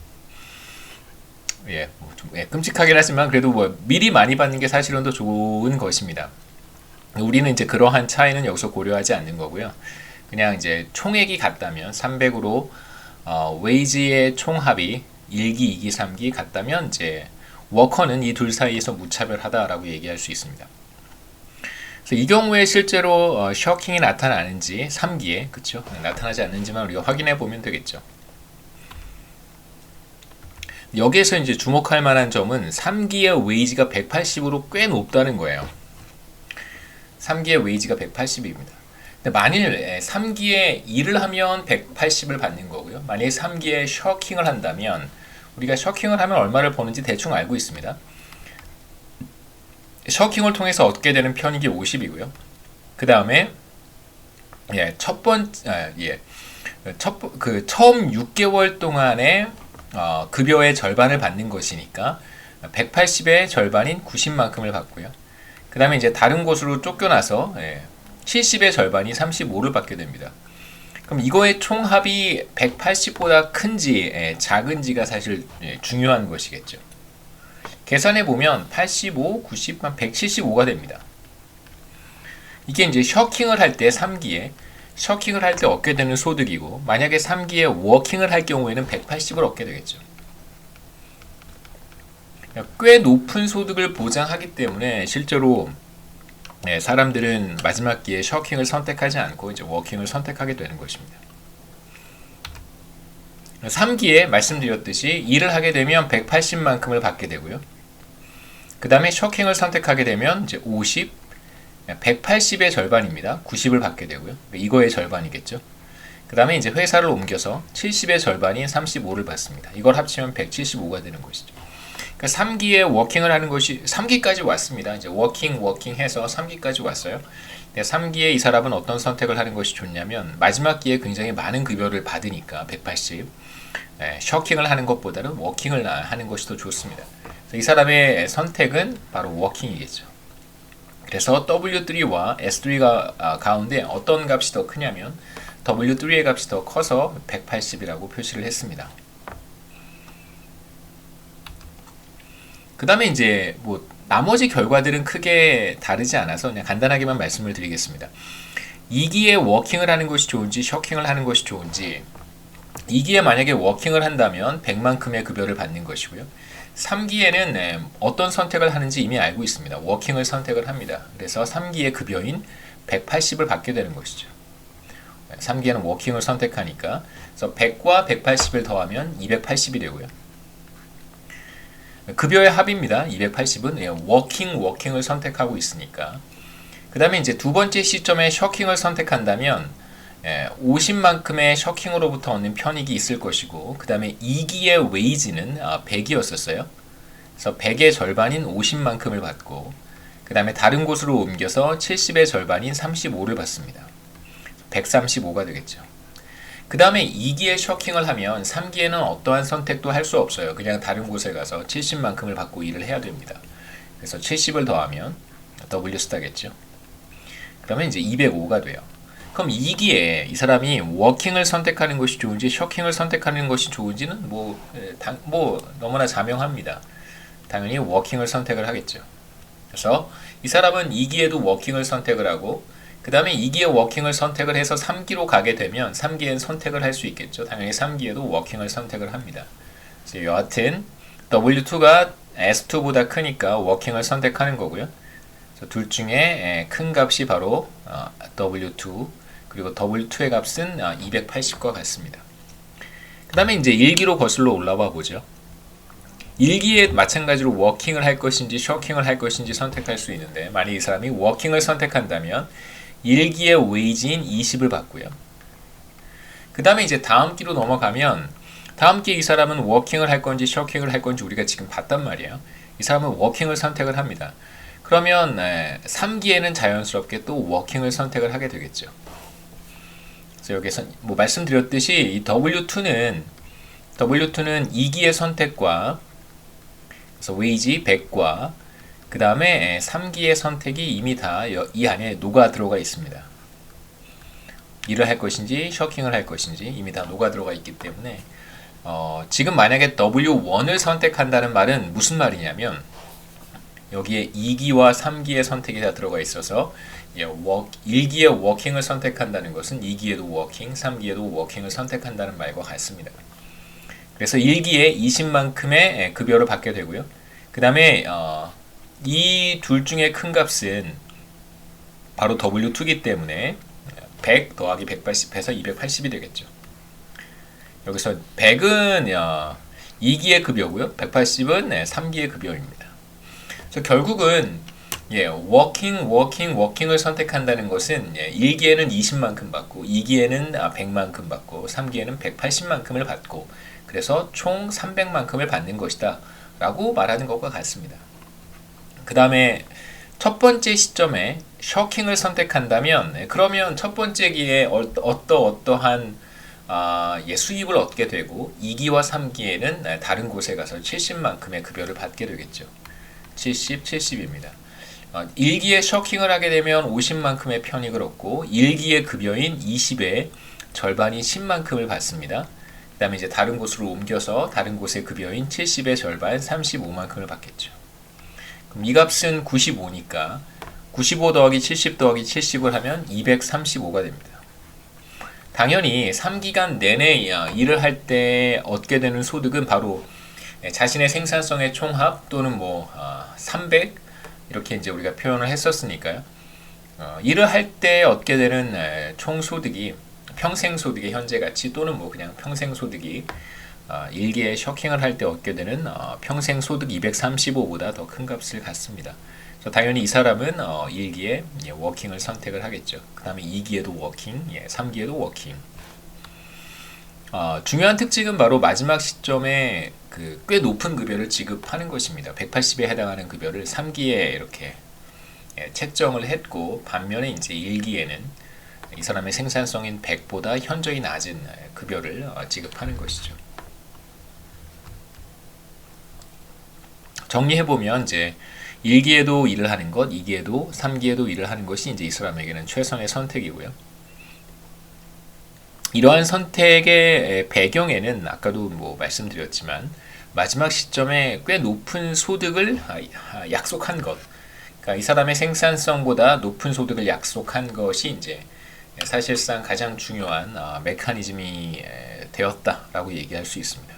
좀 끔찍하긴 하지만 그래도 뭐 미리 많이 받는 게 사실은 더 좋은 것입니다. 우리는 이제 그러한 차이는 여기서 고려하지 않는 거고요. 그냥 이제 총액이 같다면 300으로 웨이지의 총합이 1기, 2기, 3기 같다면 이제 워커는 이 둘 사이에서 무차별하다라고 얘기할 수 있습니다. 그래서 이 경우에 실제로 셔킹이 나타나는지 3기에 그쵸? 나타나지 않는지만 우리가 확인해 보면 되겠죠. 여기에서 이제 주목할 만한 점은 3기의 웨이지가 180으로 꽤 높다는 거예요. 3기의 웨이지가 180입니다. 근데 만일 3기에 일을 하면 180을 받는 거고요. 만약에 3기에 셔킹을 한다면 우리가 셔킹을 하면 얼마를 버는지 대충 알고 있습니다. 셔킹을 통해서 얻게 되는 편익이 50이고요. 그 다음에 처음 6개월 동안의 급여의 절반을 받는 것이니까 180의 절반인 90만큼을 받고요. 그 다음에 이제 다른 곳으로 쫓겨나서 70의 절반이 35를 받게 됩니다. 그럼 이거의 총합이 180보다 큰지 작은지가 사실 중요한 것이겠죠. 계산해 보면 85, 90, 175가 됩니다. 이게 이제 셔킹을 할 때 3기에 셔킹을 할 때 얻게 되는 소득이고 만약에 3기에 워킹을 할 경우에는 180을 얻게 되겠죠. 꽤 높은 소득을 보장하기 때문에 실제로 사람들은 마지막 기에 셔킹을 선택하지 않고 이제 워킹을 선택하게 되는 것입니다. 3기에 말씀드렸듯이 일을 하게 되면 180만큼을 받게 되고요. 그 다음에 셔킹을 선택하게 되면 이제 50, 180의 절반입니다. 90을 받게 되고요. 이거의 절반이겠죠. 그 다음에 이제 회사를 옮겨서 70의 절반인 35를 받습니다. 이걸 합치면 175가 되는 것이죠. 그러니까 3기에 워킹을 하는 것이 3기까지 왔습니다. 이제 워킹 해서 3기까지 왔어요. 3기에 이 사람은 어떤 선택을 하는 것이 좋냐면 마지막 기에 굉장히 많은 급여를 받으니까 180 셔킹을 하는 것보다는 워킹을 하는 것이 더 좋습니다. 이 사람의 선택은 바로 워킹이겠죠. 그래서 W3와 S3가 가운데 어떤 값이 더 크냐면 W3의 값이 더 커서 180이라고 표시를 했습니다. 그 다음에 이제 뭐 나머지 결과들은 크게 다르지 않아서 그냥 간단하게만 말씀을 드리겠습니다. 2기에 워킹을 하는 것이 좋은지 셔킹을 하는 것이 좋은지, 2기에 만약에 워킹을 한다면 100만큼의 급여를 받는 것이고요. 3기에는 어떤 선택을 하는지 이미 알고 있습니다. 워킹을 선택을 합니다. 그래서 3기의 급여인 180을 받게 되는 것이죠. 3기에는 워킹을 선택하니까, 그래서 100과 180을 더하면 280이 되고요. 급여의 합입니다. 280은 워킹을 선택하고 있으니까. 그 다음에 이제 두 번째 시점에 셔킹을 선택한다면 50만큼의 셔킹으로부터 얻는 편익이 있을 것이고, 그 다음에 2기의 웨이지는 100이었었어요. 그래서 100의 절반인 50만큼을 받고, 그 다음에 다른 곳으로 옮겨서 70의 절반인 35를 받습니다. 135가 되겠죠. 그 다음에 2기에 셔킹을 하면 3기에는 어떠한 선택도 할 수 없어요. 그냥 다른 곳에 가서 70만큼을 받고 일을 해야 됩니다. 그래서 70을 더하면 W 스타겠죠. 그러면 이제 205가 돼요. 그럼 2기에 이 사람이 워킹을 선택하는 것이 좋은지 셔킹을 선택하는 것이 좋은지는 뭐 너무나 자명합니다. 당연히 워킹을 선택을 하겠죠. 그래서 이 사람은 2기에도 워킹을 선택을 하고, 그 다음에 2기에 워킹을 선택을 해서 3기로 가게 되면 3기엔 선택을 할 수 있겠죠. 당연히 3기에도 워킹을 선택을 합니다. 그래서 여하튼 W2가 S2보다 크니까 워킹을 선택하는 거고요. 둘 중에 큰 값이 바로 W2, 그리고 W2의 값은 280과 같습니다. 그 다음에 이제 1기로 거슬러 올라와 보죠. 1기에 마찬가지로 워킹을 할 것인지 셔킹을 할 것인지 선택할 수 있는데, 만약 이 사람이 워킹을 선택한다면 1기의 웨이지인 20을 받고요. 그 다음에 이제 다음 기로 넘어가면, 다음 기에 이 사람은 워킹을 할 건지 셔킹을 할 건지 우리가 지금 봤단 말이에요. 이 사람은 워킹을 선택을 합니다. 그러면 3기에는 자연스럽게 또 워킹을 선택을 하게 되겠죠. 그래서 여기서 뭐 말씀드렸듯이 이 W2는 2기의 선택과, 그래서 웨이지 100과 그 다음에 3기의 선택이 이미 다 이 안에 녹아 들어가 있습니다. 일을 할 것인지 셔킹을 할 것인지 이미 다 녹아 들어가 있기 때문에 지금 만약에 W1을 선택한다는 말은 무슨 말이냐면, 여기에 2기와 3기의 선택이 다 들어가 있어서 1기의 워킹을 선택한다는 것은 2기에도 워킹, 3기에도 워킹을 선택한다는 말과 같습니다. 그래서 1기에 20만큼의 급여를 받게 되고요. 그 다음에 이 둘 중에 큰 값은 바로 W2이기 때문에 100 더하기 180 해서 280이 되겠죠. 여기서 100은 2기의 급여고요. 180은 3기의 급여입니다. 그래서 결국은 워킹을 선택한다는 것은 1기에는 20만큼 받고, 2기에는 100만큼 받고, 3기에는 180만큼을 받고, 그래서 총 300만큼을 받는 것이다 라고 말하는 것과 같습니다. 그 다음에 첫 번째 시점에 셔킹을 선택한다면, 그러면 첫 번째 기에 어떠한 수입을 얻게 되고, 2기와 3기에는 다른 곳에 가서 70만큼의 급여를 받게 되겠죠. 70입니다. 1기에 셔킹을 하게 되면 50만큼의 편익을 얻고, 1기의 급여인 20의 절반인 10만큼을 받습니다. 그 다음에 이제 다른 곳으로 옮겨서 다른 곳의 급여인 70의 절반 35만큼을 받겠죠. 그럼 이 값은 95니까 95 더하기 70 더하기 70을 하면 235가 됩니다. 당연히 3기간 내내 일을 할 때 얻게 되는 소득은 바로 자신의 생산성의 총합 또는 300 이렇게 이제 우리가 표현을 했었으니까요. 일을 할 때 얻게 되는 총 소득이 평생 소득의 현재 가치 또는 그냥 평생 소득이 1기에 셔킹을 할 때 얻게 되는 평생 소득 235보다 더 큰 값을 갖습니다. 그래서 당연히 이 사람은 1기에 워킹을 선택을 하겠죠. 그 다음에 2기에도 워킹, 3기에도 워킹. 중요한 특징은 바로 마지막 시점에 꽤 높은 급여를 지급하는 것입니다. 180에 해당하는 급여를 3기에 이렇게 책정을 했고, 반면에 이제 1기에는 이 사람의 생산성인 100보다 현저히 낮은 급여를 지급하는 것이죠. 정리해보면 이제 1기에도 일을 하는 것, 2기에도 3기에도 일을 하는 것이 이제 이 사람에게는 최선의 선택이고요. 이러한 선택의 배경에는 아까도 뭐 말씀드렸지만 마지막 시점에 꽤 높은 소득을 약속한 것, 그러니까 이 사람의 생산성보다 높은 소득을 약속한 것이 이제 사실상 가장 중요한 메커니즘이 되었다라고 얘기할 수 있습니다.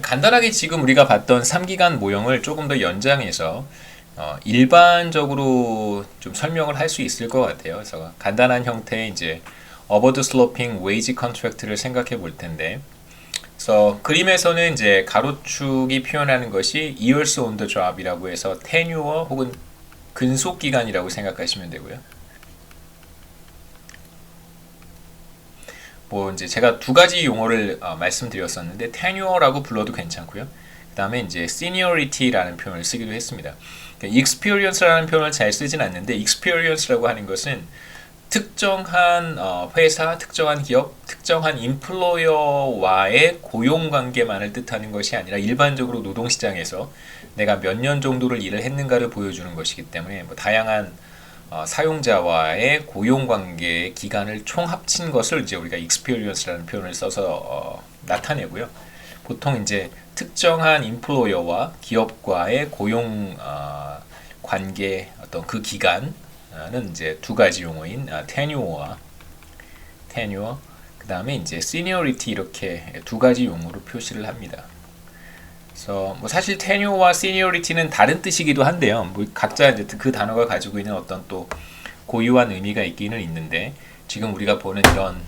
간단하게 지금 우리가 봤던 3기간 모형을 조금 더 연장해서 일반적으로 좀 설명을 할 수 있을 것 같아요. 그래서 간단한 형태의 이제 어버드 슬로핑 웨이지 컨트랙트를 생각해 볼 텐데, 그래서 그림에서는 이제 가로축이 표현하는 것이 years on the job이라고 해서 tenure 혹은 근속 기간이라고 생각하시면 되고요. 뭐 이제 제가 두 가지 용어를 말씀드렸었는데 tenure라고 불러도 괜찮고요. 그 다음에 이제 seniority라는 표현을 쓰기도 했습니다. 그러니까 experience라는 표현을 잘 쓰진 않는데 experience라고 하는 것은 특정한 회사, 특정한 기업, 특정한 인플로어와의 고용 관계만을 뜻하는 것이 아니라 일반적으로 노동시장에서 내가 몇 년 정도를 일을 했는가를 보여주는 것이기 때문에 뭐 다양한 사용자와의 고용 관계의 기간을 총 합친 것을 이제 우리가 experience라는 표현을 써서 나타내고요. 보통 이제 특정한 인플로어와 기업과의 고용 관계 어떤 그 기간은 이제 두 가지 용어인 tenure, 그 다음에 이제 seniority 이렇게 두 가지 용어로 표시를 합니다. 그래서 뭐 사실 tenure와 seniority는 다른 뜻이기도 한데요. 뭐 각자 이제 그 단어가 가지고 있는 어떤 또 고유한 의미가 있기는 있는데, 지금 우리가 보는 이런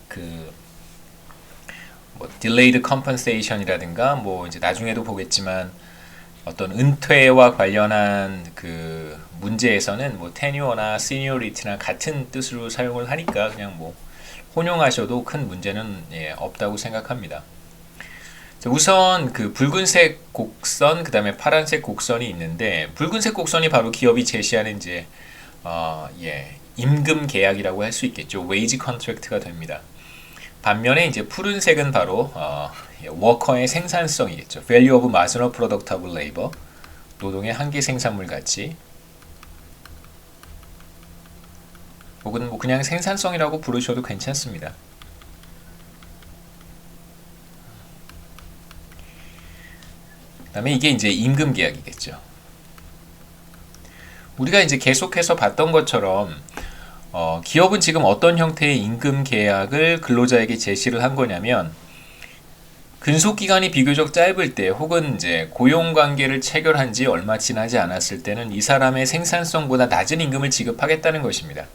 그 뭐 delayed compensation이라든가 뭐 이제 나중에도 보겠지만 어떤 은퇴와 관련한 그 문제에서는 뭐 tenure나 seniority나 같은 뜻으로 사용을 하니까 그냥 뭐 혼용하셔도 큰 문제는 없다고 생각합니다. 우선 그 붉은색 곡선, 그 다음에 파란색 곡선이 있는데, 붉은색 곡선이 바로 기업이 제시하는 이제 임금 계약이라고 할 수 있겠죠. 웨이지 컨트랙트가 됩니다. 반면에 이제 푸른색은 바로 워커의 생산성이겠죠. Value of marginal product of labor, 노동의 한계 생산물 가치, 혹은 뭐 그냥 생산성이라고 부르셔도 괜찮습니다. 그다음에 이게 이제 임금 계약이겠죠. 우리가 이제 계속해서 봤던 것처럼 기업은 지금 어떤 형태의 임금 계약을 근로자에게 제시를 한 거냐면, 근속 기간이 비교적 짧을 때 혹은 이제 고용 관계를 체결한 지 얼마 지나지 않았을 때는 이 사람의 생산성보다 낮은 임금을 지급하겠다는 것입니다.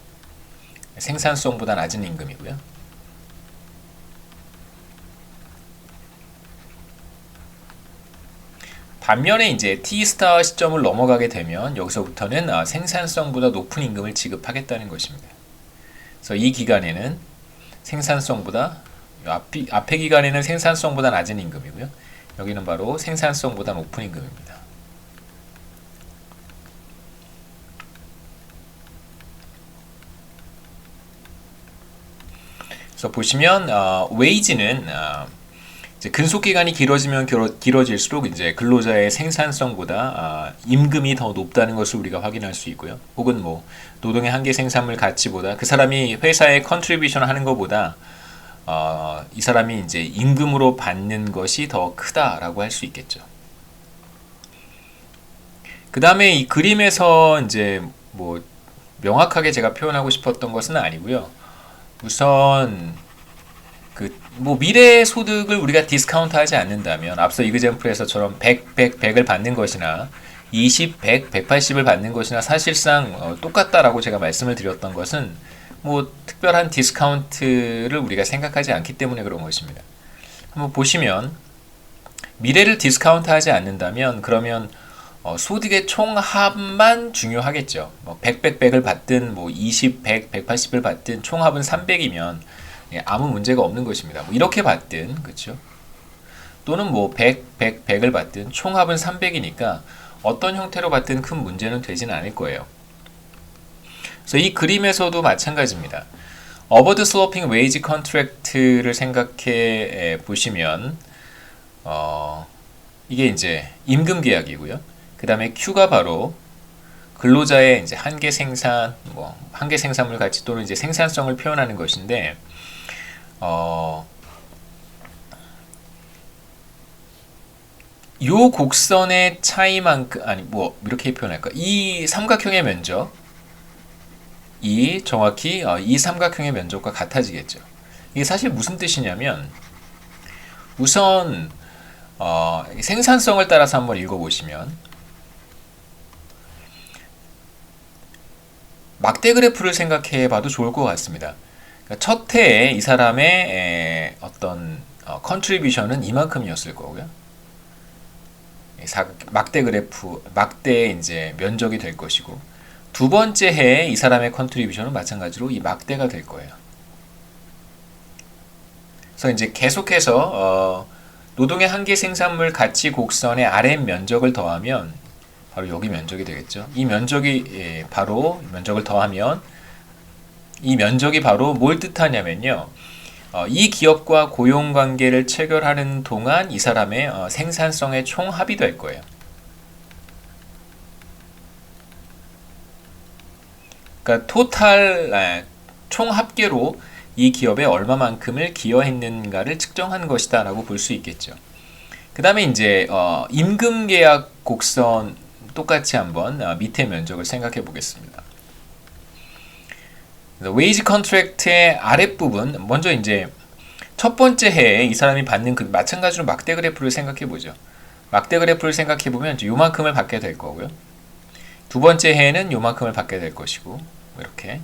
생산성보다 낮은 임금이고요. 반면에 이제 T-스타 시점을 넘어가게 되면 여기서부터는 생산성보다 높은 임금을 지급하겠다는 것입니다. 그래서 이 기간에는 생산성보다 앞에 기간에는 생산성보다 낮은 임금이고요. 여기는 바로 생산성보다 높은 임금입니다. 그래서 보시면 웨이지는 이제 근속 기간이 길어지면 길어질수록 이제 근로자의 생산성보다 임금이 더 높다는 것을 우리가 확인할 수 있고요. 혹은 뭐 노동의 한계 생산물 가치보다 그 사람이 회사에 컨트리뷰션 하는 것보다 이 사람이 이제 임금으로 받는 것이 더 크다라고 할 수 있겠죠. 그 다음에 이 그림에서 이제 뭐 명확하게 제가 표현하고 싶었던 것은 아니고요. 우선 뭐 미래 소득을 우리가 디스카운트하지 않는다면 앞서 이그젬플에서처럼 100, 100, 100을 받는 것이나 20, 100, 180을 받는 것이나 사실상 똑같다라고 제가 말씀을 드렸던 것은 뭐 특별한 디스카운트를 우리가 생각하지 않기 때문에 그런 것입니다. 한번 보시면 미래를 디스카운트하지 않는다면 그러면 소득의 총합만 중요하겠죠. 뭐 100, 100, 100을 받든 뭐 20, 100, 180을 받든 총합은 300이면 아무 문제가 없는 것입니다. 뭐 이렇게 받든 그렇죠. 또는 뭐 100, 100, 100을 받든 총합은 300이니까 어떤 형태로 받든 큰 문제는 되지는 않을 거예요. 그래서 이 그림에서도 마찬가지입니다. 어버드 슬로핑 웨이지 컨트랙트를 생각해 보시면 이게 이제 임금 계약이고요. 그 다음에 Q가 바로 근로자의 이제 한계 생산, 한계 생산물 가치 또는 이제 생산성을 표현하는 것인데, 요 곡선의 차이만큼, 아니 이렇게 표현할까? 이 삼각형의 면적, 정확히 이 삼각형의 면적과 같아지겠죠. 이게 사실 무슨 뜻이냐면, 우선 생산성을 따라서 한번 읽어보시면, 막대 그래프를 생각해 봐도 좋을 것 같습니다. 그러니까 첫 해에 이 사람의 어떤 컨트리뷰션은 이만큼이었을 거고요. 막대 그래프, 막대의 이제 면적이 될 것이고, 두 번째 해에 이 사람의 컨트리뷰션은 마찬가지로 이 막대가 될 거예요. 그래서 이제 계속해서 노동의 한계 생산물 가치 곡선의 RM 면적을 더하면 바로 여기 면적이 되겠죠. 이 면적이 바로 면적을 더하면 이 면적이 바로 뭘 뜻하냐면요. 이 기업과 고용 관계를 체결하는 동안 이 사람의 생산성의 총합이 될 거예요. 그러니까 토탈 총 합계로 이 기업에 얼마만큼을 기여했는가를 측정한 것이다 라고 볼 수 있겠죠. 그 다음에 이제 임금 계약 곡선 똑같이 한번 밑에 면적을 생각해 보겠습니다. 웨이지 컨트랙트의 아랫부분, 먼저 이제 첫 번째 해에 이 사람이 받는 그 마찬가지로 막대 그래프를 생각해 보죠. 막대 그래프를 생각해 보면 요만큼을 받게 될 거고요. 두 번째 해에는 요만큼을 받게 될 것이고, 이렇게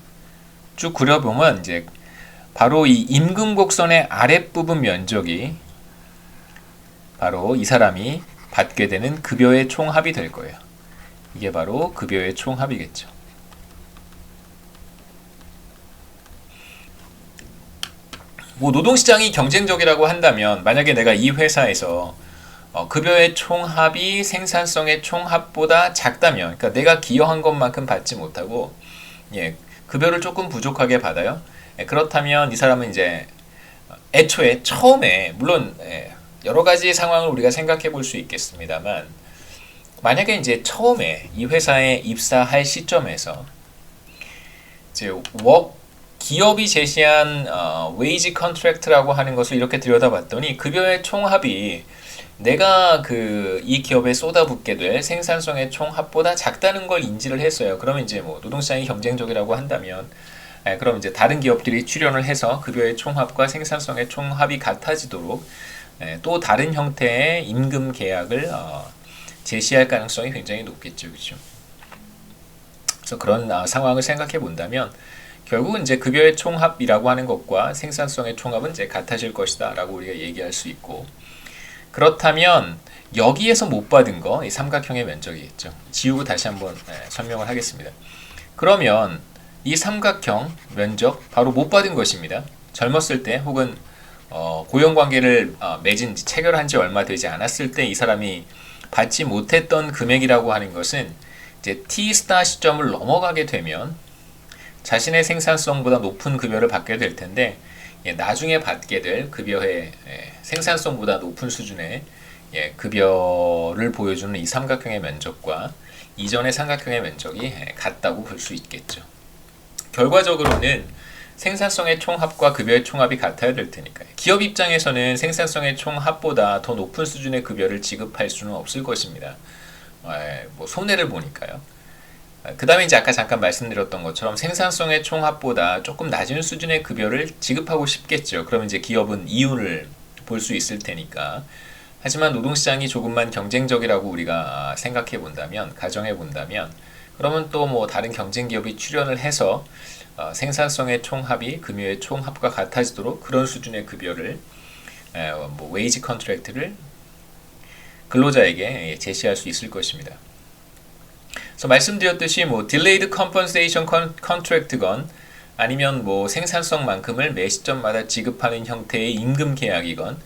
쭉 그려보면 이제 바로 이 임금 곡선의 아랫부분 면적이 바로 이 사람이 받게 되는 급여의 총합이 될 거예요. 이게 바로 급여의 총합이겠죠. 노동시장이 경쟁적이라고 한다면 만약에 내가 이 회사에서 급여의 총합이 생산성의 총합보다 작다면, 그러니까 내가 기여한 것만큼 받지 못하고 급여를 조금 부족하게 받아요. 그렇다면 이 사람은 이제 애초에 처음에 물론 여러 가지 상황을 우리가 생각해 볼 수 있겠습니다만, 만약에 이제 처음에 이 회사에 입사할 시점에서 이제 기업이 제시한 웨이지 컨트랙트라고 하는 것을 이렇게 들여다봤더니 급여의 총합이 내가 이 기업에 쏟아붓게 될 생산성의 총합보다 작다는 걸 인지를 했어요. 그러면 이제 노동시장이 경쟁적이라고 한다면, 그럼 이제 다른 기업들이 출연을 해서 급여의 총합과 생산성의 총합이 같아지도록 또 다른 형태의 임금 계약을 제시할 가능성이 굉장히 높겠죠, 그렇죠? 그래서 그런 상황을 생각해 본다면 결국은 이제 급여의 총합이라고 하는 것과 생산성의 총합은 이제 같아질 것이다라고 우리가 얘기할 수 있고, 그렇다면 여기에서 못 받은 거 이 삼각형의 면적이겠죠. 지우고 다시 한번 설명을 하겠습니다. 그러면 이 삼각형 면적 바로 못 받은 것입니다. 젊었을 때 혹은 고용관계를 맺은 지 체결한 지 얼마 되지 않았을 때 이 사람이 받지 못했던 금액이라고 하는 것은 이제 T 스타 시점을 넘어가게 되면 자신의 생산성보다 높은 급여를 받게 될 텐데, 나중에 받게 될 급여의 생산성보다 높은 수준의 급여를 보여주는 이 삼각형의 면적과 이전의 삼각형의 면적이 같다고 볼 수 있겠죠. 결과적으로는 생산성의 총합과 급여의 총합이 같아야 될 테니까요. 기업 입장에서는 생산성의 총합보다 더 높은 수준의 급여를 지급할 수는 없을 것입니다. 손해를 보니까요. 그 다음에 이제 아까 잠깐 말씀드렸던 것처럼 생산성의 총합보다 조금 낮은 수준의 급여를 지급하고 싶겠죠. 그러면 이제 기업은 이윤을 볼 수 있을 테니까. 하지만 노동시장이 조금만 경쟁적이라고 우리가 생각해 본다면, 가정해 본다면, 그러면 또 다른 경쟁 기업이 출연을 해서 생산성의 총합이 급여의 총합과 같아지도록 그런 수준의 급여를 웨이지 컨트랙트를 근로자에게 제시할 수 있을 것입니다. 그래서 말씀드렸듯이 delayed compensation contract건 아니면 생산성만큼을 매 시점마다 지급하는 형태의 임금 계약이건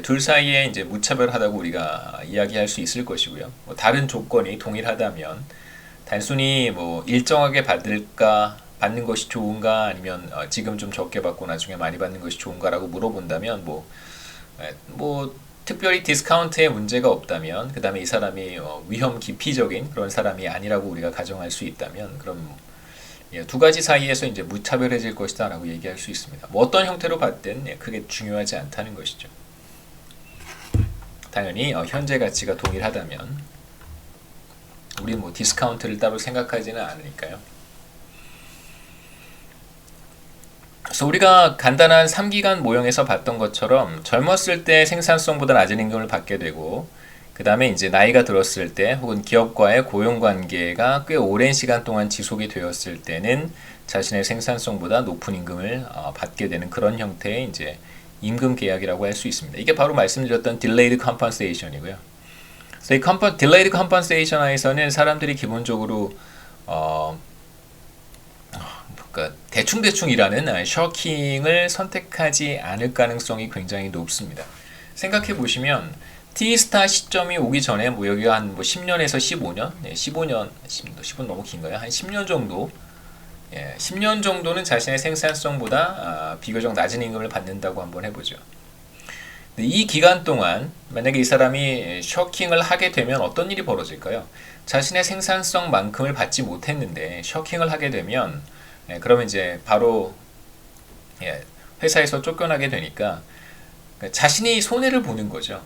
둘 사이에 이제 무차별하다고 우리가 이야기할 수 있을 것이고요. 다른 조건이 동일하다면 단순히 일정하게 받을까 받는 것이 좋은가 아니면 지금 좀 적게 받고 나중에 많이 받는 것이 좋은가라고 물어본다면 뭐 특별히 디스카운트에 문제가 없다면 그 다음에 이 사람이 위험 기피적인 그런 사람이 아니라고 우리가 가정할 수 있다면 그럼 두 가지 사이에서 이제 무차별해질 것이다 라고 얘기할 수 있습니다. 뭐 어떤 형태로 받든 크게 중요하지 않다는 것이죠. 당연히 현재 가치가 동일하다면 우리는 뭐 디스카운트를 따로 생각하지는 않으니까요. 그래서 우리가 간단한 3기간 모형에서 봤던 것처럼 젊었을 때 생산성보다 낮은 임금을 받게 되고 그 다음에 이제 나이가 들었을 때 혹은 기업과의 고용관계가 꽤 오랜 시간 동안 지속이 되었을 때는 자신의 생산성보다 높은 임금을 받게 되는 그런 형태의 이제 임금 계약이라고 할 수 있습니다. 이게 바로 말씀드렸던 delayed compensation이고요. 그래서 이 delayed compensation에서는 사람들이 기본적으로 그러니까 대충 일하는 셔킹을 선택하지 않을 가능성이 굉장히 높습니다. 생각해 보시면 T스타 시점이 오기 전에 뭐 여기가 한 10년에서 15년, 15년 너무 긴가요? 한 10년 정도, 10년 정도는 자신의 생산성보다 비교적 낮은 임금을 받는다고 한번 해보죠. 이 기간 동안 만약에 이 사람이 셔킹을 하게 되면 어떤 일이 벌어질까요? 자신의 생산성만큼을 받지 못했는데 셔킹을 하게 되면 그러면 이제 바로 회사에서 쫓겨나게 되니까 자신이 손해를 보는 거죠.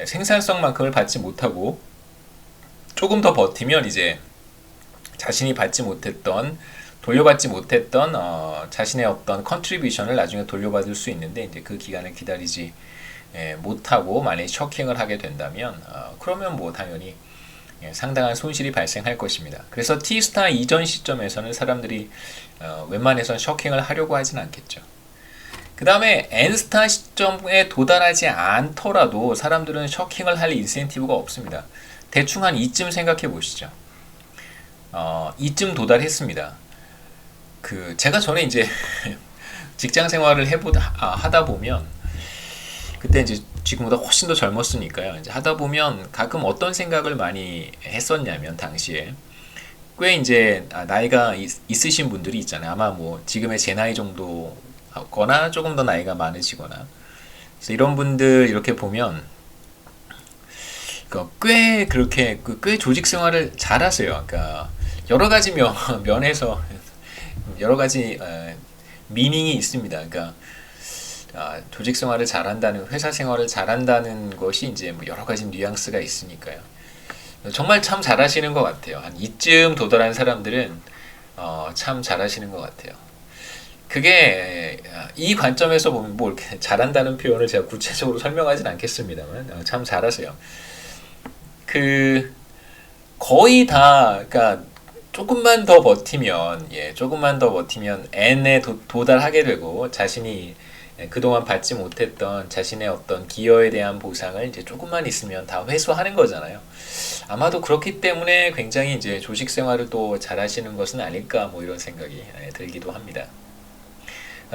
생산성만큼을 받지 못하고 조금 더 버티면 이제 자신이 돌려받지 못했던 자신의 어떤 컨트리뷰션을 나중에 돌려받을 수 있는데 이제 그 기간을 기다리지 못하고 만약에 셔킹을 하게 된다면 그러면 뭐 당연히 상당한 손실이 발생할 것입니다. 그래서 T스타 이전 시점에서는 사람들이 웬만해선 셔킹을 하려고 하진 않겠죠. 그 다음에 N스타 시점에 도달하지 않더라도 사람들은 셔킹을 할 인센티브가 없습니다. 대충 한 이쯤 생각해 보시죠. 이쯤 도달했습니다. 제가 전에 이제 직장 생활을 하다 보면 그때 이제 지금보다 훨씬 더 젊었으니까요. 이제 하다 보면 가끔 어떤 생각을 많이 했었냐면 당시에 꽤 이제 나이가 있으신 분들이 있잖아요. 아마 뭐 지금의 제 나이 정도거나 조금 더 나이가 많으시거나 그래서 이런 분들 이렇게 보면 꽤 그렇게 꽤 조직 생활을 잘 하세요. 그러니까 여러 가지 면에서 여러 가지 미닝이 있습니다. 그러니까 조직 생활을 잘한다는 회사 생활을 잘한다는 것이 이제 뭐 여러 가지 뉘앙스가 있으니까요. 정말 참 잘하시는 것 같아요. 한 이쯤 도달한 사람들은 참 잘하시는 것 같아요. 그게 이 관점에서 보면 뭐 이렇게 잘한다는 표현을 제가 구체적으로 설명하진 않겠습니다만 참 잘하세요. 거의 다 그러니까 조금만 더 버티면 N에 도달하게 되고 자신이 그동안 받지 못했던 자신의 어떤 기여에 대한 보상을 이제 조금만 있으면 다 회수하는 거잖아요. 아마도 그렇기 때문에 굉장히 이제 조직 생활을 또 잘하시는 것은 아닐까 뭐 이런 생각이 들기도 합니다.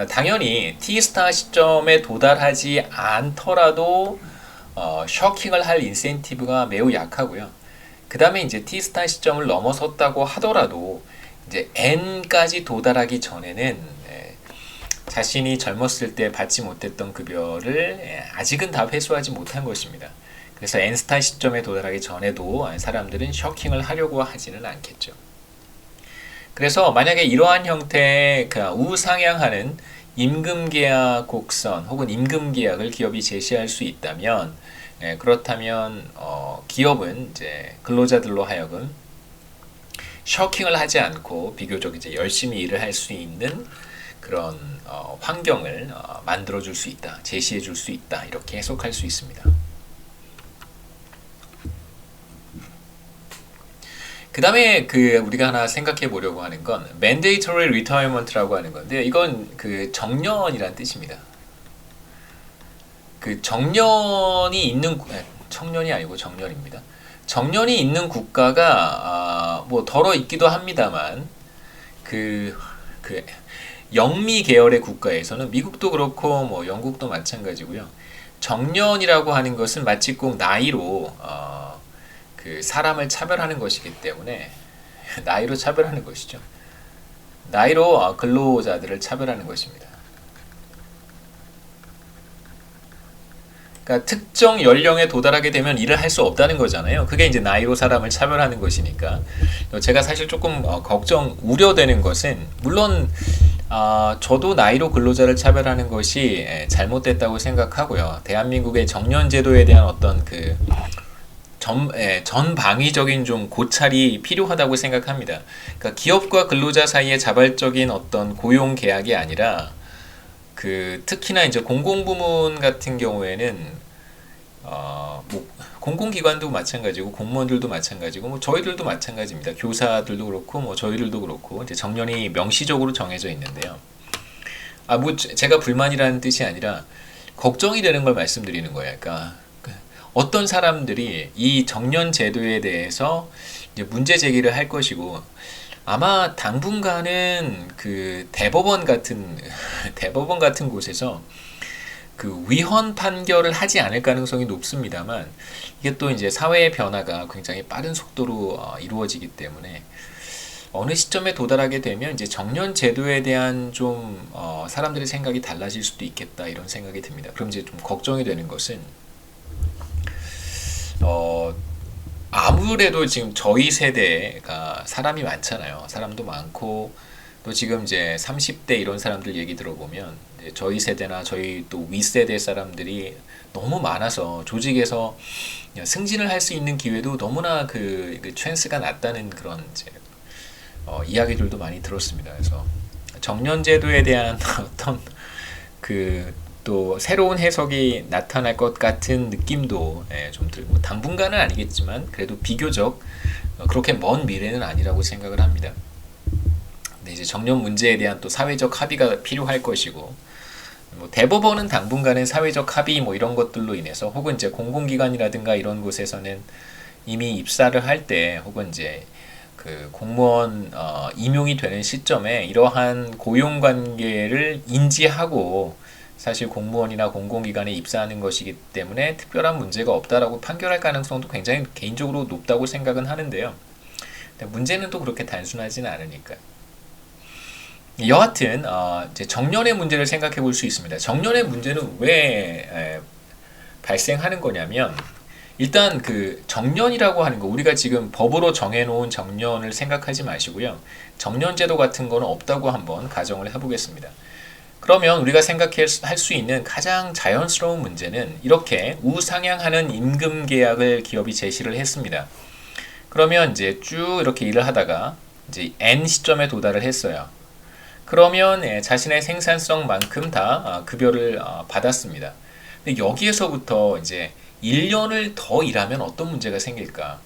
당연히 T스타 시점에 도달하지 않더라도 셔킹을 할 인센티브가 매우 약하고요. 그 다음에 이제 T스타 시점을 넘어섰다고 하더라도 이제 N까지 도달하기 전에는 자신이 젊었을 때 받지 못했던 급여를 아직은 다 회수하지 못한 것입니다. 그래서 N스타 시점에 도달하기 전에도 사람들은 셔킹을 하려고 하지는 않겠죠. 그래서 만약에 이러한 형태의 우상향하는 임금계약 곡선 혹은 임금계약을 기업이 제시할 수 있다면 그렇다면 기업은 이제 근로자들로 하여금 셔킹을 하지 않고 비교적 이제 열심히 일을 할 수 있는 그런 환경을 만들어 줄 수 있다, 제시해 줄 수 있다 이렇게 해석할 수 있습니다. 그 다음에 우리가 하나 생각해 보려고 하는 건 mandatory retirement라고 하는 건데요. 이건 정년이란 뜻입니다. 정년이 있는 청년이 아니고 정년입니다. 정년이 있는 국가가 뭐 덜어 있기도 합니다만 영미 계열의 국가에서는 미국도 그렇고 뭐 영국도 마찬가지고요. 정년이라고 하는 것은 마치 꼭 나이로 사람을 차별하는 것이기 때문에 나이로 차별하는 것이죠. 나이로 근로자들을 차별하는 것입니다. 그러니까 특정 연령에 도달하게 되면 일을 할 수 없다는 거잖아요. 그게 이제 나이로 사람을 차별하는 것이니까. 제가 사실 조금 우려되는 것은, 물론 저도 나이로 근로자를 차별하는 것이 잘못됐다고 생각하고요. 대한민국의 정년제도에 대한 어떤 전방위적인 좀 고찰이 필요하다고 생각합니다. 그러니까 기업과 근로자 사이의 자발적인 어떤 고용 계약이 아니라, 특히나 이제 공공부문 같은 경우에는 뭐 공공기관도 마찬가지고 공무원들도 마찬가지고 뭐 저희들도 마찬가지입니다. 교사들도 그렇고 뭐 저희들도 그렇고 이제 정년이 명시적으로 정해져 있는데요. 뭐 제가 불만이라는 뜻이 아니라 걱정이 되는 걸 말씀드리는 거예요. 그러니까 어떤 사람들이 이 정년 제도에 대해서 이제 문제 제기를 할 것이고, 아마 당분간은 대법원 같은 대법원 같은 곳에서 위헌 판결을 하지 않을 가능성이 높습니다만, 이게 또 이제 사회의 변화가 굉장히 빠른 속도로 이루어지기 때문에 어느 시점에 도달하게 되면 이제 정년 제도에 대한 좀 사람들의 생각이 달라질 수도 있겠다, 이런 생각이 듭니다. 그럼 이제 좀 걱정이 되는 것은, 아무래도 지금 저희 세대가 사람이 많잖아요. 사람도 많고, 또 지금 이제 30대 이런 사람들 얘기 들어보면 저희 세대나 저희 또 윗세대 사람들이 너무 많아서 조직에서 승진을 할 수 있는 기회도 너무나 찬스가 낮다는 그런 이제 이야기들도 많이 들었습니다. 그래서 정년제도에 대한 어떤 또 새로운 해석이 나타날 것 같은 느낌도 좀 들고, 당분간은 아니겠지만 그래도 비교적 그렇게 먼 미래는 아니라고 생각을 합니다. 근데 이제 정년 문제에 대한 또 사회적 합의가 필요할 것이고, 뭐 대법원은 당분간은 사회적 합의 뭐 이런 것들로 인해서, 혹은 이제 공공기관이라든가 이런 곳에서는 이미 입사를 할 때, 혹은 이제 공무원 임용이 되는 시점에 이러한 고용관계를 인지하고 사실 공무원이나 공공기관에 입사하는 것이기 때문에 특별한 문제가 없다라고 판결할 가능성도 굉장히 개인적으로 높다고 생각은 하는데요. 근데 문제는 또 그렇게 단순하지는 않으니까요. 여하튼 이제 정년의 문제를 생각해 볼 수 있습니다. 정년의 문제는 왜 발생하는 거냐면, 일단 정년이라고 하는 거, 우리가 지금 법으로 정해놓은 정년을 생각하지 마시고요. 정년제도 같은 거는 없다고 한번 가정을 해보겠습니다. 그러면 우리가 생각할 수 있는 가장 자연스러운 문제는, 이렇게 우상향하는 임금 계약을 기업이 제시를 했습니다. 그러면 이제 쭉 이렇게 일을 하다가 이제 N 시점에 도달을 했어요. 그러면 자신의 생산성만큼 다 급여를 받았습니다. 근데 여기에서부터 이제 1년을 더 일하면 어떤 문제가 생길까?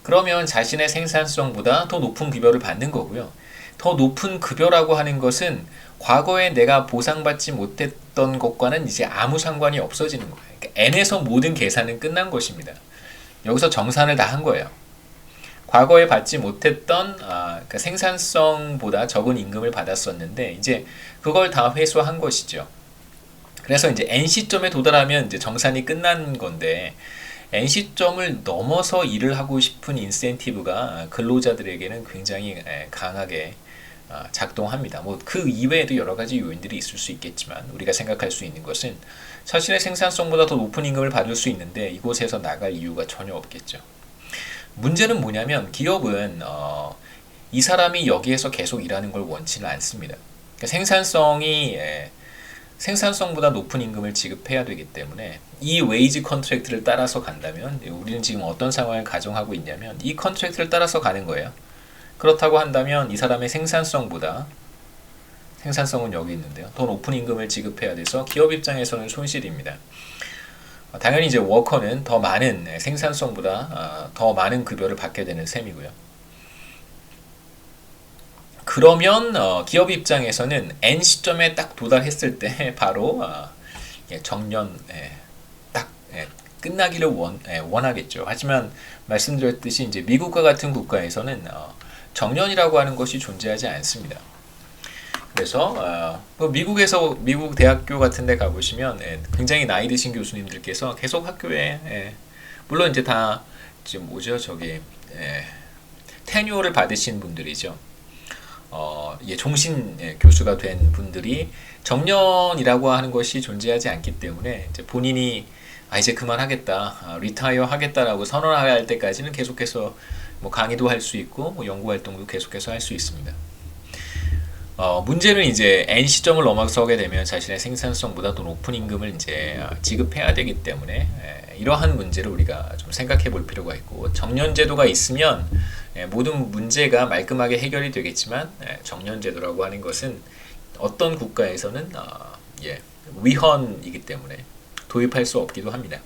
그러면 자신의 생산성보다 더 높은 급여를 받는 거고요. 더 높은 급여라고 하는 것은 과거에 내가 보상받지 못했던 것과는 이제 아무 상관이 없어지는 거예요. 그러니까 N에서 모든 계산은 끝난 것입니다. 여기서 정산을 다 한 거예요. 과거에 받지 못했던 그러니까 생산성보다 적은 임금을 받았었는데, 이제 그걸 다 회수한 것이죠. 그래서 이제 N 시점에 도달하면 이제 정산이 끝난 건데, N 시점을 넘어서 일을 하고 싶은 인센티브가 근로자들에게는 굉장히 강하게 작동합니다. 뭐 그 이외에도 여러 가지 요인들이 있을 수 있겠지만, 우리가 생각할 수 있는 것은 자신의 생산성보다 더 높은 임금을 받을 수 있는데 이곳에서 나갈 이유가 전혀 없겠죠. 문제는 뭐냐면, 기업은 이 사람이 여기에서 계속 일하는 걸 원치는 않습니다. 그러니까 생산성보다 높은 임금을 지급해야 되기 때문에 이 웨이지 컨트랙트를 따라서 간다면, 우리는 지금 어떤 상황을 가정하고 있냐면 이 컨트랙트를 따라서 가는 거예요. 그렇다고 한다면 이 사람의 생산성은 여기 있는데요, 더 높은 임금을 지급해야 돼서 기업 입장에서는 손실입니다. 당연히 이제 워커는 더 많은 생산성보다 더 많은 급여를 받게 되는 셈이고요. 그러면 기업 입장에서는 N 시점에 딱 도달했을 때 바로 정년 딱 끝나기를 원하겠죠. 하지만 말씀드렸듯이 이제 미국과 같은 국가에서는 정년이라고 하는 것이 존재하지 않습니다. 그래서 미국 대학교 같은 데 가보시면 굉장히 나이 드신 교수님들께서 계속 학교에 물론 이제 다 지금 테뉴어를 받으신 분들이죠. 종신 교수가 된 분들이 정년이라고 하는 것이 존재하지 않기 때문에 이제 본인이 이제 그만하겠다, 리타이어 하겠다라고 선언할 때까지는 계속해서 뭐 강의도 할 수 있고 뭐 연구 활동도 계속해서 할 수 있습니다. 문제는 이제 N 시점을 넘어서게 되면 자신의 생산성보다 더 높은 임금을 이제 지급해야 되기 때문에 이러한 문제를 우리가 좀 생각해 볼 필요가 있고, 정년제도가 있으면 모든 문제가 말끔하게 해결이 되겠지만 정년제도라고 하는 것은 어떤 국가에서는 위헌이기 때문에 도입할 수 없기도 합니다.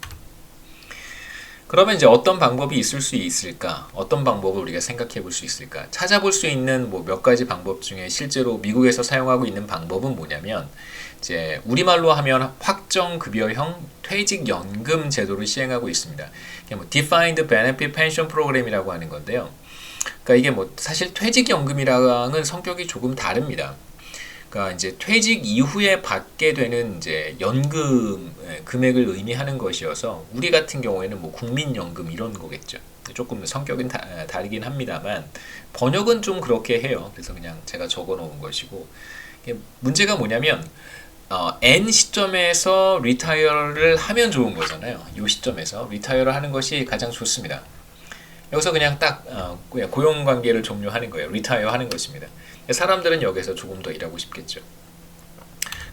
그러면 이제 어떤 방법이 있을 수 있을까? 어떤 방법을 우리가 생각해 볼 수 있을까? 찾아볼 수 있는 뭐 몇 가지 방법 중에 실제로 미국에서 사용하고 있는 방법은 뭐냐면, 이제 우리말로 하면 확정급여형 퇴직연금 제도를 시행하고 있습니다. 이게 뭐 Defined Benefit Pension Program이라고 하는 건데요. 그러니까 이게 뭐 사실 퇴직연금이랑은 성격이 조금 다릅니다. 그러니까 이제 퇴직 이후에 받게 되는 이제 연금 금액을 의미하는 것이어서, 우리 같은 경우에는 뭐 국민연금 이런 거겠죠. 조금 성격은 다르긴 합니다만 번역은 좀 그렇게 해요. 그래서 그냥 제가 적어 놓은 것이고, 문제가 뭐냐면 N 시점에서 리타이어를 하면 좋은 거잖아요. 이 시점에서 리타이어를 하는 것이 가장 좋습니다. 여기서 그냥 딱 고용관계를 종료하는 거예요. 리타이어 하는 것입니다. 사람들은 여기서 조금 더 일하고 싶겠죠.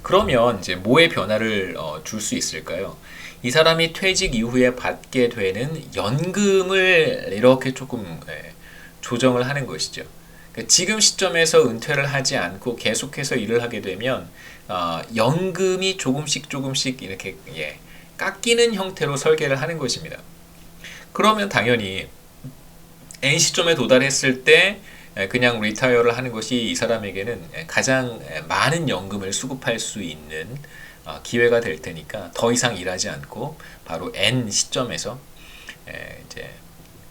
그러면 이제 뭐의 변화를 줄 수 있을까요? 이 사람이 퇴직 이후에 받게 되는 연금을 이렇게 조금 조정을 하는 것이죠. 그러니까 지금 시점에서 은퇴를 하지 않고 계속해서 일을 하게 되면 연금이 조금씩 이렇게 깎이는 형태로 설계를 하는 것입니다. 그러면 당연히 N 시점에 도달했을 때 그냥 리타이어를 하는 것이 이 사람에게는 가장 많은 연금을 수급할 수 있는 기회가 될 테니까 더 이상 일하지 않고 바로 N 시점에서 이제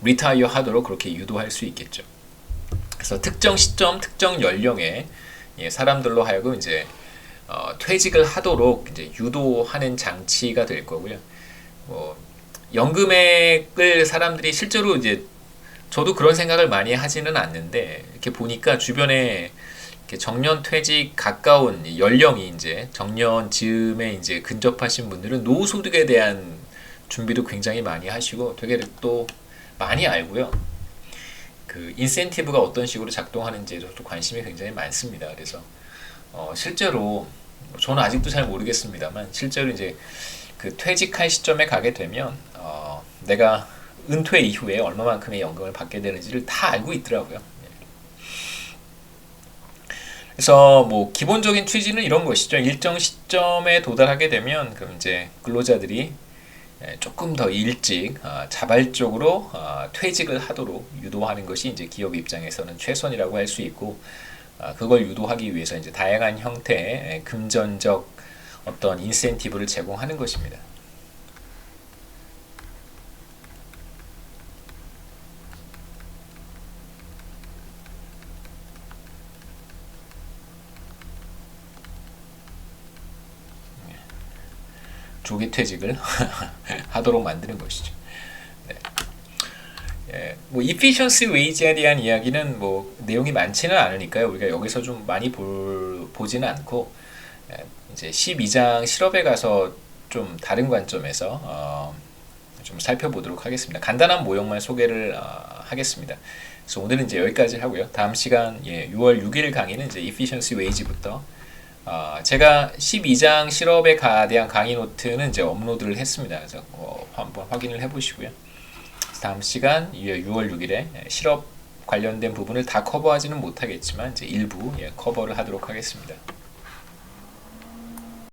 리타이어 하도록 그렇게 유도할 수 있겠죠. 그래서 특정 시점, 특정 연령의 사람들로 하여금 이제 퇴직을 하도록 이제 유도하는 장치가 될 거고요. 연금액을 사람들이 실제로 이제, 저도 그런 생각을 많이 하지는 않는데, 이렇게 보니까 주변에 이렇게 정년 퇴직 가까운 연령이 이제 정년 즈음에 이제 근접하신 분들은 노후소득에 대한 준비도 굉장히 많이 하시고 되게 또 많이 알고요. 그 인센티브가 어떤 식으로 작동하는지에도 또 관심이 굉장히 많습니다. 그래서 실제로 저는 아직도 잘 모르겠습니다만, 실제로 이제 그 퇴직할 시점에 가게 되면 내가 은퇴 이후에 얼마만큼의 연금을 받게 되는지를 다 알고 있더라고요. 그래서 뭐 기본적인 취지는 이런 것이죠. 일정 시점에 도달하게 되면 그럼 이제 근로자들이 조금 더 일찍 자발적으로 퇴직을 하도록 유도하는 것이 이제 기업 입장에서는 최선이라고 할 수 있고, 그걸 유도하기 위해서 이제 다양한 형태의 금전적 어떤 인센티브를 제공하는 것입니다. 조기 퇴직을 하도록 만드는 것이죠. 네. 뭐 efficiency wage에 대한 이야기는 뭐 내용이 많지는 않으니까요. 우리가 여기서 좀 많이 보지는 않고, 이제 12장 실업에 가서 좀 다른 관점에서 좀 살펴보도록 하겠습니다. 간단한 모형만 소개를 하겠습니다. 그래서 오늘은 이제 여기까지 하고요. 다음 시간 6월 6일 강의는 이제 efficiency wage부터 제가 12장 실업에 대한 강의 노트는 이제 업로드를 했습니다. 그래서 한번 확인을 해보시고요. 다음 시간 6월 6일에 실업 관련된 부분을 다 커버하지는 못하겠지만 이제 일부 커버를 하도록 하겠습니다.